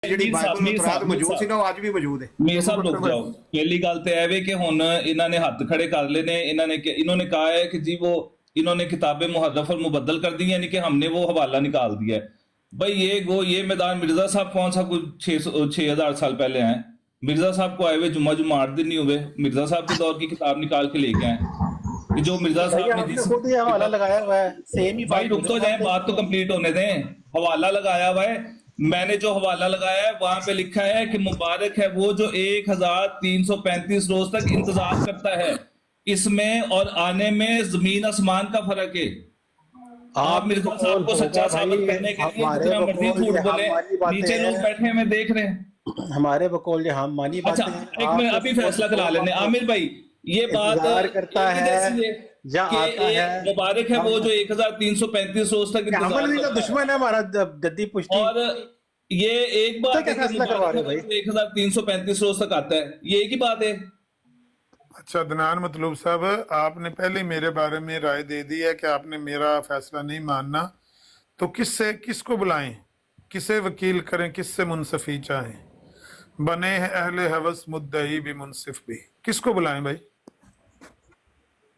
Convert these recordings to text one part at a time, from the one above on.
ਜਿਹੜੀ ਬਾਈਬਲ ਨੂੰ ਤੁਰਾਤ ਮੌਜੂਦ ਸੀ ਨਾ ਉਹ ਅੱਜ ਵੀ ਮੌਜੂਦ ਹੈ। मेरे साहब रुक जाओ, पहली गल तो है कि हुन इन्होंने हाथ खड़े कर ले ने, इन्होंने कहा है कि जी वो इन्होंने किताबें मुहर्रफ और मुबद्दल कर दी, यानी कि हमने वो हवाला निकाल दिया है। भाई ये मैदान मिर्जा साहब कौन सा कुछ 6,000 साल पहले आए, मिर्जा साहब को आए हुए जुम्मा 8 दिन नहीं हुए, मिर्जा साहब के दौर की किताब निकाल के लेके आए जो मिर्जा साहब ने खुद ही हवाला लगाया हुआ है, सेम ही। भाई रुक तो जाए, बात तो कंप्लीट होने दें। हवाला लगाया हुआ है, मैंने जो हवाला लगाया है वहां पे लिखा है कि मुबारक है वो जो 1335 रोज तक इंतजार करता है, इसमें और आने में जमीन आसमान का फर्क है। आप मिर्जा साहब को सच्चा साबित करने के लिए जितना मर्जी झूठ बोले, नीचे लोग बैठे हैं देख रहे हैं हमारे बकौल हम मानी बातें। अच्छा एक मिनट अभी फैसला करा लेने। आमिर भाई ये बात करता है मुबारक है वो जो 1335 रोज तक इंतजार, दुश्मन है हमारा जद्दी पुश्ती। और ये एक बात है कि 1335 रोज तक आता है, ये एक ही बात है। अच्छा अदनान मतलूब साहब, आपने पहले मेरे बारे में राय दे दी है कि आपने मेरा फैसला नहीं मानना, तो किसको बुलाएं, किसे वकील करें, किससे मुनसफी चाहें? बने हैं अहले हवस मुद्दई भी मुनसिफ भी, किसको बुलाएं भाई?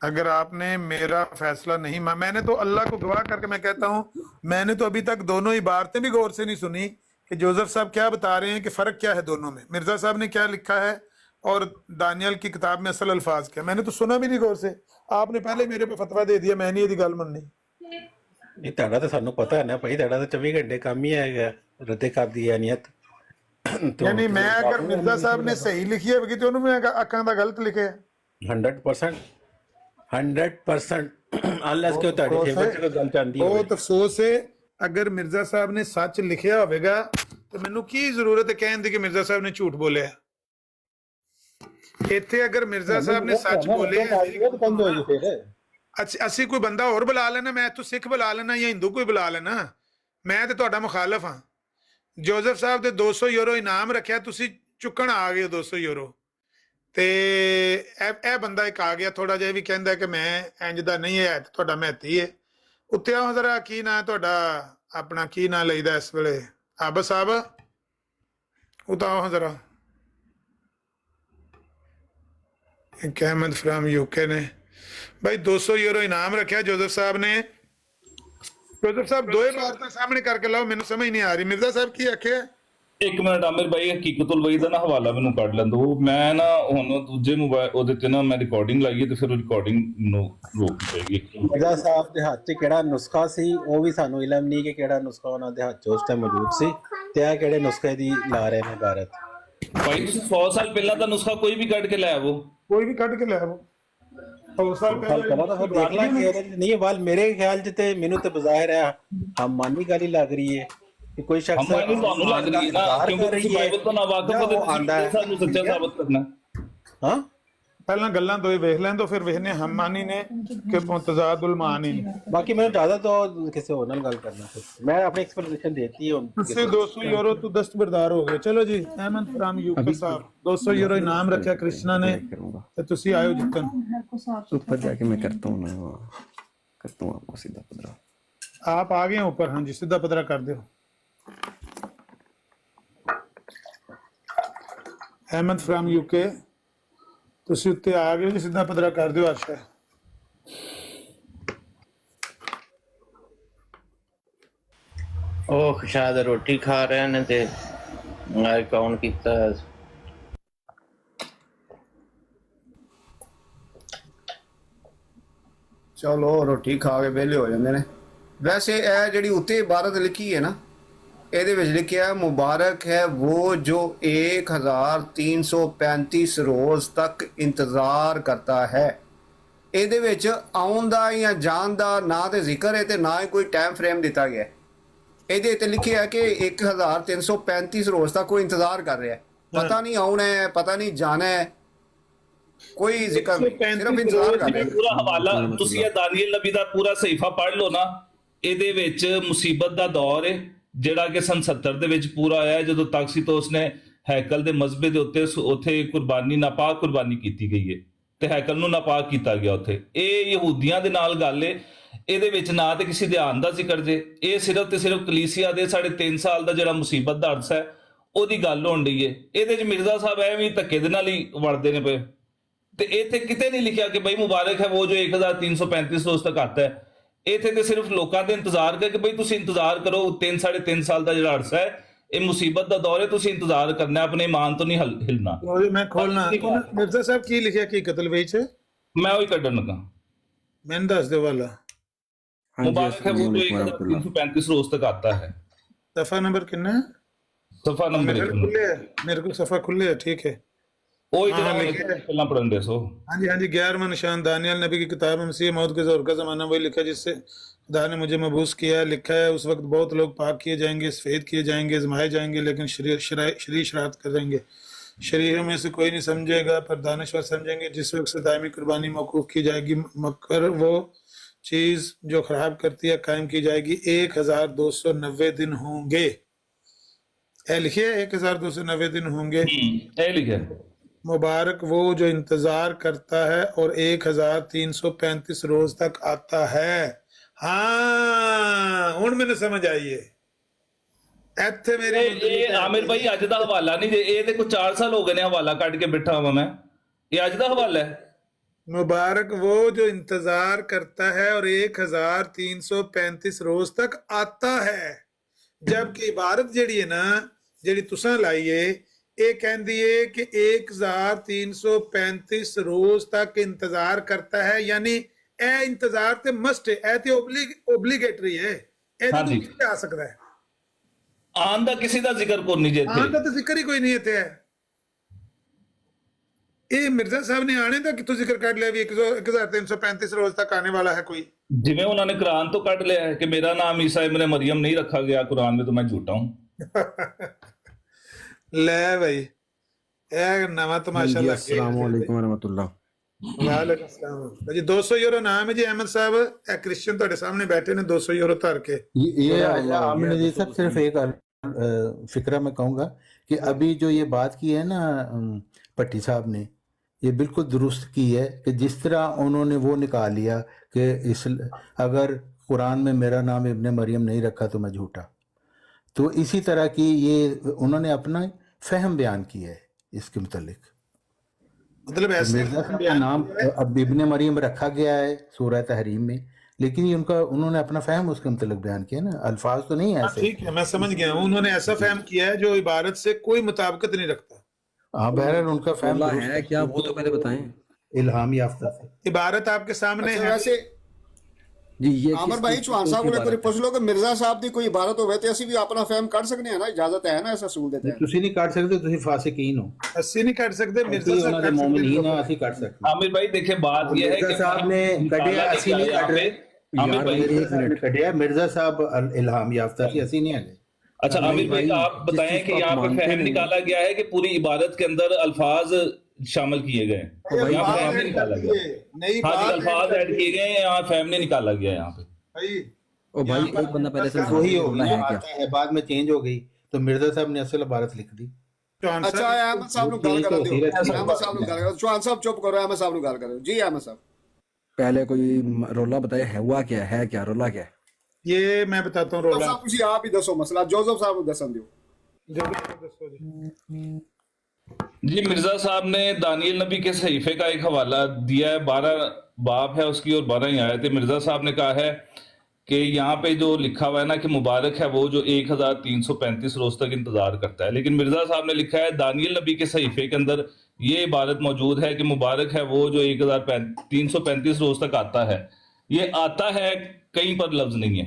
अगर आपने मेरा फैसला नहीं मान, मैंने तो अल्लाह को गवाह करके मैं कहता हूं, मैंने तो अभी तक दोनों इबारतें भी गौर से नहीं सुनी कि जोसेफ साहब क्या बता रहे हैं कि फ़र्क क्या है दोनों में, मिर्ज़ा साहब ने क्या लिखा है और दानियल की किताब में असल अल्फाज क्या, मैंने तो सुना भी नहीं गौर से। आपने पहले मेरे पे फतवा दे दिया, मैं नहीं यदि गल मननी। नहीं ਤੁਹਾਡਾ ਤਾਂ ਸਾਨੂੰ ਪਤਾ ਹੈ ਨਾ ਭਾਈ, ਤੁਹਾਡਾ ਤਾਂ 24 ਘੰਟੇ ਕੰਮ ਹੀ ਹੈਗਾ ਰੱਦੇ ਕਰ ਦੀ ਅਨੀਅਤ। यानी मैं अगर मिर्ज़ा साहब ने सही लिखी है तो उन्होंने अखां दा गलत लिखे है 100% 100% अल्लाह के ਤੁਹਾਡੇ ਫੇਵਰ ਚ ਗੱਲ ਚਾਹੁੰਦੀ ਹੈ। बहुत अफसोस है अगर मिर्ज़ा साहब ने सच लिखिया होगा तो मैनू की जरूरत है कहने दी कि मिर्ज़ा साहब ने झूठ बोलिया। इत्थे अगर मिर्ज़ा साहब ने सच बोले असी कोई बंदा और बुला लेना, मैं इत्थों सिख बुला लेना या हिंदू कोई बुला लेना, मैं तो तुहाडा मुखालफ हाँ। जोसेफ साहब ने 200 यूरो इनाम रखा, तुसी चुकन आ गए 200 यूरो, ਤੇ ਇਹ ਬੰਦਾ ਇੱਕ ਆ ਗਿਆ ਥੋੜਾ ਜਿਹਾ ਵੀ ਕਹਿੰਦਾ ਕਿ ਮੈਂ ਇੰਜ ਦਾ ਨਹੀਂ ਹੈ, ਤੁਹਾਡਾ ਮਹਿਤੀ ਹੈ। ਉੱਤੇ ਆਓ ਜ਼ਰਾ, ਕੀ ਨਾਂ ਤੁਹਾਡਾ, ਆਪਣਾ ਕੀ ਨਾਂ ਲਈਦਾ ਇਸ ਵੇਲੇ? ਆਬਾ ਸਾਹਿਬ ਉਤਾਓ ਜ਼ਰਾ। ਇੱਕ ਅਹਿਮਦ ਫਰਮ यूके ने भाई 200 यूरो इनाम रखा जोसेफ साहब ने। जोसेफ साहब दो बार तो सामने करके लाओ, मैनू समझ नहीं आ रही। मिर्जा साहब की आखे एक मिनट आमिर भाई, हकीकतुल वही ਦਾ ਨਾ ਹਵਾਲਾ ਮੈਨੂੰ ਕੱਢ ਲੈਣ ਦਿਓ। ਮੈਂ ਨਾ ਹੁਣ ਦੂਜੇ ਮੋਬਾਈਲ ਉਹਦੇ ਤੇ ਨਾ ਮੈਂ ਰਿਕਾਰਡਿੰਗ ਲਾਈ ਹੈ ਤੇ ਫਿਰ ਉਹ ਰਿਕਾਰਡਿੰਗ ਨੂੰ ਰੋਕਣੀ ਪਏਗੀ। ਮਿਰਜ਼ਾ ਸਾਹਿਬ ਦੇ ਹੱਥ 'ਚ ਕਿਹੜਾ ਨੁਸਖਾ ਸੀ ਉਹ ਵੀ ਸਾਨੂੰ ਇਲਮ ਨਹੀਂ ਕਿ ਕਿਹੜਾ ਨੁਸਖਾ ਉਹਨਾਂ ਦੇ ਹੱਥ 'ਚ ਉਸ ਟਾਈਮ ਮੌਜੂਦ ਸੀ, ਤੇ ਆ ਕਿਹੜੇ ਨੁਸਖੇ ਦੀ ਲਾ ਰਹੇ ਨੇ ਗਾਰਤ। ਭਾਈ ਤੁਸੀਂ 100 ਸਾਲ ਪਹਿਲਾਂ ਦਾ ਨੁਸਖਾ ਕੋਈ ਵੀ ਕੱਢ ਕੇ ਲੈ ਆਵੋ, ਕੋਈ ਵੀ ਕੱਢ ਕੇ ਲੈ ਆਵੋ। 100 ਸਾਲ ਪਹਿਲਾਂ ਤਾਂ ਫਿਰ ਦੇਖ ਲਾਂਗੇ ਉਹਦੇ ਨਹੀਂ ਵਾਲ। ਮੇਰੇ ਖਿਆਲ 'ਚ ਤੇ ਮੈਨੂੰ ਤੇ ਬਜ਼ਾਹਿਰ ਹੈ ਹਮਾਨੀ ਗੱਲ ਹੀ ਲੱਗ ਰਹੀ ਹੈ कि कोई शख्स ਤੁਹਾਨੂੰ ਲੱਗ ਰਹੀ ਹੈ ਨਾ, ਕਿਉਂਕਿ ਤੁਸੀਂ ਬਾਈਬਲ ਤੋਂ ਨਾ ਵਾਕਿਫ ਹੋ ਤੇ ਸਾਨੂੰ ਸੱਚਾ ਸਾਬਤ ਕਰਨਾ। ਹਾਂ ਪਹਿਲਾਂ ਗੱਲਾਂ ਦੋਏ ਵੇਖ ਲੈਣ ਦੋ, ਫਿਰ ਵੇਖਨੇ ਹਮਾਨੀ ਨੇ ਕਿ ਮੁਤਜ਼ਾਦੁਲ ਮਾਨੀ। ਬਾਕੀ ਮੈਨੂੰ ਜ਼ਿਆਦਾ तो ਕਿਸੇ ਹੋਰ ਨਾਲ ਗੱਲ ਕਰਨਾ ਸੀ, ਮੈਂ ਆਪਣੀ ਐਕਸਪਲੇਨੇਸ਼ਨ ਦੇਤੀ ਹੁਣ। ਤੁਸੀਂ 200 ਯੂਰੋ ਤੋਂ ਦਸਤਬਰਦਾਰ ਹੋ ਗਏ। ਚਲੋ ਜੀ, Ahmad from UK Sahib 200 euro ਇਨਾਮ ਰੱਖਿਆ ਕ੍ਰਿਸ਼ਨਾ ਨੇ ਤੇ ਤੁਸੀਂ ਆਇਓ ਜਿੱਤਣ। ऊपर जाके मैं करता हूँ ना, करता हूँ आपको सीधा पदरा। आप आ गए ऊपर? हाँ जी, सीधा पदरा कर दो। अहमद फ्रॉम यूके ਤੁਸੀਂ ਉੱਤੇ ਆ ਗਏ ਜੀ, ਸਿੱਧਾ ਪਦਰਾ ਕਰ ਦਿਓ। ਆਸ਼ਾ ਉਹ ਸ਼ਾਇਦ ਰੋਟੀ ਖਾ ਰਹੇ ਨੇ ਤੇ ਮੈਂ ਕਾਊਂਟ ਕੀਤਾ। ਚਲੋ ਰੋਟੀ ਖਾ ਕੇ ਵਿਹਲੇ ਹੋ ਜਾਂਦੇ ਨੇ। ਵੈਸੇ ਇਹ ਜਿਹੜੀ ਉੱਤੇ ਇਬਾਰਤ ਲਿਖੀ ਹੈ ਨਾ, ਇਹਦੇ ਵਿੱਚ ਲਿਖਿਆ ਮੁਬਾਰਕ ਹੈ वो जो 1335 रोज तक इंतजार करता है। ਇਹਦੇ ਵਿੱਚ ਆਉਣ ਦਾ ਜਾਂ ਜਾਣ ਦਾ ਨਾ ਤੇ ਜ਼ਿਕਰ ਹੈ ਤੇ ਨਾ ਹੀ ਕੋਈ ਟਾਈਮ ਫਰੇਮ ਦਿੱਤਾ ਗਿਆ। ਇਹਦੇ ਤੇ ਲਿਖਿਆ ਕਿ 1335 ਰੋਜ਼ ਤੱਕ ਕੋਈ ਇੰਤਜ਼ਾਰ ਕਰ ਰਿਹਾ ਹੈ। ਪਤਾ ਨਹੀਂ ਆਉਣਾ ਹੈ, ਪਤਾ ਨਹੀਂ ਜਾਣਾ ਹੈ, ਕੋਈ ਜ਼ਿਕਰ ਨਹੀਂ, ਸਿਰਫ ਇੰਤਜ਼ਾਰ ਕਰ ਰਿਹਾ। ਪੂਰਾ ਹਵਾਲਾ ਤੁਸੀਂ ਇਹ ਦਾਨੀਏਲ ਨਬੀ ਦਾ ਪੂਰਾ ਸਹੀਫਾ ਪੜ੍ਹ ਲਓ ਨਾ, ਇਹਦੇ ਵਿੱਚ ਮੁਸੀਬਤ ਦਾ ਦੌਰ ਹੈ ਜਿਹੜਾ ਕਿ ਸਨ 70 ਦੇ ਵਿੱਚ ਪੂਰਾ ਹੋਇਆ, ਜਦੋਂ ਤਾਕਸੀਤੋਸ ਨੇ ਹੈਕਲ ਦੇ ਮਸਬੇ ਦੇ ਉੱਥੇ ਕੁਰਬਾਨੀ ਨਾਪਾਕ ਕੁਰਬਾਨੀ ਕੀਤੀ ਗਈ ਹੈ ਤੇ ਹੈਕਲ ਨੂੰ ਨਾਪਾਕ ਕੀਤਾ ਗਿਆ ਉੱਥੇ। ਇਹ ਯਹੂਦੀਆਂ ਦੇ ਨਾਲ ਗੱਲ ਹੈ, ਇਹਦੇ ਵਿੱਚ ਨਾ ਤੇ ਕਿਸੇ ਧਿਆਨ ਦਾ ਜ਼ਿਕਰ ਜੇ, ਇਹ ਸਿਰਫ ਤੇ ਸਿਰਫ ਕਲੀਸਿਆ ਦੇ 3.5 ਸਾਲ ਦਾ ਜਿਹੜਾ ਮੁਸੀਬਤ ਦਾ ਅਰਸਾ ਹੈ ਉਹਦੀ ਗੱਲ ਹੋਣ ਡਈ ਏ। ਇਹਦੇ 'ਚ ਮਿਰਜ਼ਾ ਸਾਹਿਬ ਐਵੇਂ ਹੀ ਧੱਕੇ ਦੇ ਨਾਲ ਹੀ ਵੜਦੇ ਨੇ ਪਏ ਤੇ ਇੱਥੇ ਕਿਤੇ ਨਹੀਂ ਲਿਖਿਆ ਕਿ ਬਈ ਮੁਬਾਰਕ ਹੈ ਉਹ ਜੋ 1335 ਰੋਜ਼ ਤੱਕ ਆਤਾ ਹੈ। ਇੱਥੇ ਤੇ ਸਿਰਫ ਲੋਕਾਂ ਦੇ ਇੰਤਜ਼ਾਰ ਕਰ ਕਿ ਬਈ ਤੁਸੀਂ ਇੰਤਜ਼ਾਰ ਕਰੋ 3-3.5 ਸਾਲ ਦਾ ਜਿਹੜਾ ਅਰਸਾ ਹੈ ਇਹ ਮੁਸੀਬਤ ਦਾ ਦੌਰ ਹੈ, ਤੁਸੀਂ ਇੰਤਜ਼ਾਰ ਕਰਨਾ, ਆਪਣੇ ਈਮਾਨ ਤੋਂ ਨਹੀਂ ਹਿਲਣਾ। ਲਓ ਜੀ, ਮੈਂ ਖੋਲਣਾ ਮਿਰਜ਼ਾ ਸਾਹਿਬ ਕੀ ਲਿਖਿਆ ਕੀ ਕਤਲ ਵਿੱਚ ਮੈਂ ਉਹੀ ਕੱਢਣ ਲੱਗਾ। ਮੈਨੂੰ ਦੱਸ ਦਿਓ ਵਾਲਾ हाँ जी मुबारक है वो जो 1335 रोज तक आता है। दफा नंबर कितना है? सफा नंबर मेरे को खुले है, मेरे को सफा खुले है, ठीक है। वही हाँ, जरा लिखे है। पहला पढ़न दे सो। हाँ जी 11वां निशान दानियल नबी की किताब में मसीह मौत के ज़ोर का ज़माना वही लिखा जिससे खुदा ने मुझे मबूस किया है। लिखा है उस वक्त बहुत लोग पाक किए जाएंगे, सफेद किए जाएंगे, आजमाए जाएंगे, लेकिन शरीर शरारत करेंगे। शरीरों में से कोई नहीं समझेगा पर दानिशवर समझेंगे। जिस वक्त से दायमी कुर्बानी मौकूफ की जाएगी मगर वो चीज जो खराब करती है कायम की जाएगी। 1290 दिन होंगे, लिखिए 1290 दिन होंगे। ये लिखे मुबारक वो जो इंतजार करता है और 1335 रोज तक आता है। हाँ हुण मैंने समझ आई है। ਇੱਥੇ ਮੇਰੀ ਇਹ ਆਮਿਰ ਭਾਈ ਅੱਜ ਦਾ ਹਵਾਲਾ ਨਹੀਂ ਜੇ, ਇਹ ਤੇ ਕੋਈ 4 ਸਾਲ ਹੋ ਗਏ ਨੇ ਹਵਾਲਾ ਕੱਢ ਕੇ ਬਿਠਾ ਹਾਂ ਮੈਂ। ਇਹ ਅੱਜ ਦਾ ਹਵਾਲਾ ਹੈ। मुबारक वो जो इंतजार करता है और 1335 रोज तक आता है। जबकि इबारत जड़ी है ना जड़ी तुसा लाई है ये कहती है कि 1335 रोज तक इंतजार करता है, यानी ए इंतजार ते मस्ट है, ए ते ओब्लिगेटरी है, ए हाँ जी। आ सकता है। ਆਨ ਦਾ ਕਿਸੇ ਦਾ ਜ਼ਿਕਰ ਕੋਈ ਨਹੀਂ ਜੇ आन ਇੱਥੇ। का तो जिक्र ही कोई नहीं इत्थे है। ਇਹ ਮਿਰਜ਼ਾ ਸਾਹਿਬ ਨੇ ਆਣੇ ਦਾ ਕਿਥੋਂ ਜ਼ਿਕਰ ਕੱਢ ਲਿਆ ਵੀ 1335 ਰੋਜ਼ ਤੱਕ ਆने वाला है कोई? ਜਿਵੇਂ ਉਹਨਾਂ ਨੇ ਕੁਰਾਨ ਤੋਂ ਕੱਢ ਲਿਆ ਹੈ ਕਿ ਮੇਰਾ ਨਾਮ ਈਸਾ ਇਬਨ ਮਰੀਮ नहीं रखा गया कुरान में, तो मैं झूठा हूँ। ਲੈ ਭਾਈ ਇਹ ਨਵਾਂ ਤਮਾਸ਼ਾ जी ਲੱਗ अस्सलाम ਗਿਆ। वालेकुम वरहमतुल्लाह। ਵਾਲੇਕੁਮ ਅਸਲਾਮ ਜੀ। 200 ਯੂਰੋ ਨਾਮ ਹੈ ਜੀ ਅਹਿਮਦ ਸਾਹਿਬ। ਇਹ ਕ੍ਰਿਸਚੀਅਨ ਤੁਹਾਡੇ ਸਾਹਮਣੇ बैठे ने 200 यूरो धर के। ये आमिर नजीर साहब सिर्फ एक फिक्रा मैं कहूँगा कि अभी जो ये बात की है ना भट्टी साहब ने, ये बिल्कुल दुरुस्त की है कि जिस तरह उन्होंने वो निकाल लिया कि इस अगर कुरान में मेरा नाम इब्ने मरियम नहीं रखा तो मैं झूठा, तो इसी तरह की ये उन्होंने अपना फहम बयान किया है इसके मुतल्लिक। मतलब ऐसे मिर्जा साहब का नाम अब इब्ने मरियम रखा गया है सूरह तहरीम में, लेकिन ये उन्होंने अपना फहम उसके मुतल्लिक बयान किया ना, अल्फाज तो नहीं है ऐसे। ठीक है मैं समझ गया हूँ। उन्होंने ऐसा फहम किया है जो इबारत से कोई मुताबिकत नहीं रखता। हाँ बहरहाल उनका फहम अल्लाह दुरुस्त है क्या वो तो पहले बताएं। इल्हाम याफ्ता से इबारत आपके सामने ਅੱਛਾ है। ਵੈਸੇ जी ये ਆਮਰ ਭਾਈ ਚੌਹਾਨ ਸਾਹਿਬ ਕੋਲ ਇੱਕ ਵਾਰੀ ਪੁੱਛ ਲਓ ਕਿ ਮਿਰਜ਼ਾ ਸਾਹਿਬ ਦੀ ਕੋਈ ਇਬਾਰਤ ਹੋਵੇ ਤੇ ਅਸੀਂ ਵੀ ਆਪਣਾ ਫਹਿਮ ਕੱਢ ਸਕਦੇ ਹਾਂ ਨਾ, ਇਜਾਜ਼ਤ ਹੈ ਨਾ ਇਸ ਅਸੂਲ ਦੇ ਤਹਿਤ। ਤੁਸੀਂ ਨਹੀਂ ਕੱਢ ਸਕਦੇ, ਤੁਸੀਂ ਫਾਸਿਕੀਨ ਹੋ। अस्सी नहीं काट सकते मिर्जा ਤੁਸੀਂ साहब ਉਹਨਾਂ ਦੇ काट ਮੂਮਿਨ सकते ਨਾ हैं। ਅਸੀਂ ਕੱਢ ਸਕਦੇ। आमिर भाई देखिए बात यह है मिर्जा कि साहब ने कढ़िया ਅਸੀਂ नहीं ਕੱਢ ਰਹੇ। आमिर भाई एक मिनट कढ़िया मिर्जा साहब इल्हाम याफ्ता थी, ਅਸੀਂ नहीं आ गए। अच्छा आमिर भाई आप जिस बताएं चीज कि को यहाँ आप पे मानते फहम नहीं हैं। निकाला गया है कि पूरी इबादत के अंदर अल्फाज शामिल किए गए हैं, ये यहाँ बात फहम नहीं ऐड निकाला कर गया। दिए, नई हाँ जी बात अल्फाज ऐड किए गए हैं, यहाँ फहम नहीं निकाला गया यहाँ पे। भाई ओ भाई एक बंदा पहले से वही हो बोलना गई है क्या? बात है, बाद में चेंज हो गई तो मिर्जा साहब ने असल इबारत लिख दी। चौहान ਅੱਛਾ साहब ਅਹਿਮਦ ਸਾਹਿਬ ਨੂੰ ਗੱਲ ਕਰਨ ਦਿਓ। ਅਹਿਮਦ ਸਾਹਿਬ ਨੂੰ ਗੱਲ ਕਰੋ। ਚੌਹਾਨ ਸਾਹਿਬ ਚੁੱਪ ਕਰੋ, ਅਹਿਮਦ ਸਾਹਿਬ ਨੂੰ ਗੱਲ ਕਰੋ। ਜੀ ਅਹਿਮਦ ਸਾਹਿਬ पहले कोई रोला बताए है हुआ क्या है क्या रोला क्या है? ये मैं बताता हूँ रोला। ਸਾਹਿਬ ਤੁਸੀਂ ਆਪ ਹੀ ਦੱਸੋ ਮਸਲਾ, जोसेफ ਸਾਹਿਬ ਨੂੰ ਦੱਸਣ ਦਿਓ। जो भी दसो जी। जी मिर्जा साहब ने दानियल नबी के सहीफे का एक हवाला दिया है, 12 बाब है उसकी और 12 ही आयत है। मिर्जा साहब ने कहा है कि यहाँ पे जो लिखा हुआ है ना कि मुबारक है वो जो 1335 रोज तक इंतजार करता है, लेकिन मिर्जा साहब ने लिखा है दानियल नबी के सहीफे के अंदर ये इबारत मौजूद है कि मुबारक है वो जो 1335 रोज तक आता है। ये आता है कहीं पर लफ्ज नहीं है।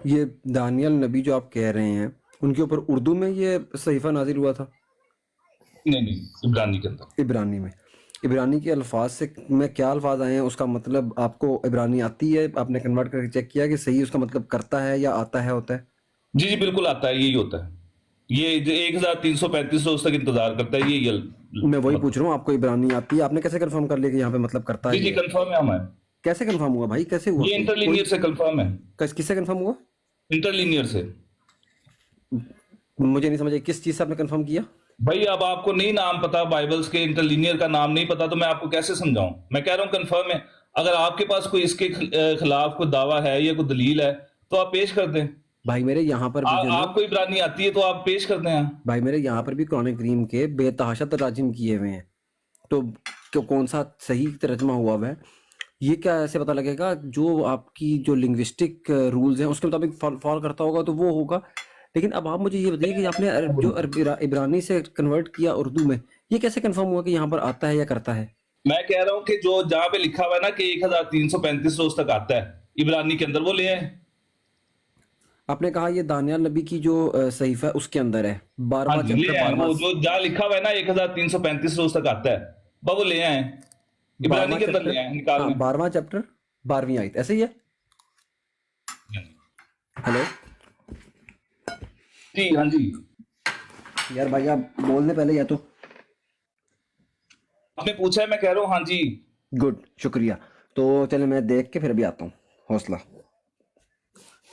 ये दानियल नबी जो आप कह रहे हैं उनके ऊपर उर्दू में ये सहीफा नाजिल हुआ था? नहीं इब्रानी के अंदर। इब्रानी में, इब्रानी के अल्फाज से में क्या अल्फाज आए हैं उसका मतलब आपको इब्रानी आती है, आपने कन्वर्ट करके चेक किया कि सही उसका मतलब करता है या आता है होता है? जी बिल्कुल आता है, यही होता है। ये जो 1335 रोज तक इंतजार करता है यही मैं वही पूछ रहा हूँ, आपको इब्रानी आती है, आपने कैसे कंफर्म कर लिया कि यहाँ पे मतलब करता है जी ये? कंफर्म है हमारा। कैसे कंफर्म हुआ भाई, कैसे हुआ? ये इंटरलीनियर से कंफर्म है। किससे कंफर्म हुआ? इंटरलीनियर से। मुझे नहीं समझ आई, किस चीज से आपने कंफर्म किया? भाई अब आपको नहीं नाम पता बाइबल्स के, इंटरलीनियर का नाम नहीं पता, तो मैं आपको कैसे समझाऊं? मैं कह रहा हूं कंफर्म है। अगर आपके पास कोई इसके खिलाफ कोई दावा है या कोई दलील है तो आप पेश कर दें। भाई मेरे यहाँ पर भी जो ना, आपको इब्रानी आती है तो आप पेश करते हैं। भाई मेरे यहाँ पर भी कुरान करीम के बेतहाशा तराजिम किए हुए हैं, तो कौन सा सही तर्जमा हुआ हुआ है ये क्या ऐसे पता लगेगा? जो आपकी जो लिंग्विस्टिक रूल्स हैं उसके मुताबिक फॉलो करता होगा तो वो होगा। लेकिन अब आप मुझे ये बताइए कि आपने इब्रानी से कन्वर्ट किया उर्दू में, ये कैसे कंफर्म हुआ कि यहाँ पर आता है या करता है? मैं कह रहा हूँ कि जो जहां पे लिखा हुआ है ना कि 1335 रोज तक आता है इब्रानी के अंदर, वो ले आए। आपने कहा ये दानियाल नबी की जो सहीफा है उसके अंदर है, 12वां हाँ जी, ले आए। वो जो जहां लिखा हुआ है ना 1335 रोज तक आता है, वो ले आए इब्रानी के अंदर, ले आए निकाल लें। 12वां चैप्टर 12वीं आयत, ऐसे ही है। हेलो जी, हाँ जी, यार भाई आप बोलने पहले या तो आपने पूछा है, मैं कह रहा हूँ हाँ जी। गुड, शुक्रिया। तो चले मैं देख के फिर अभी आता हूँ, हौसला।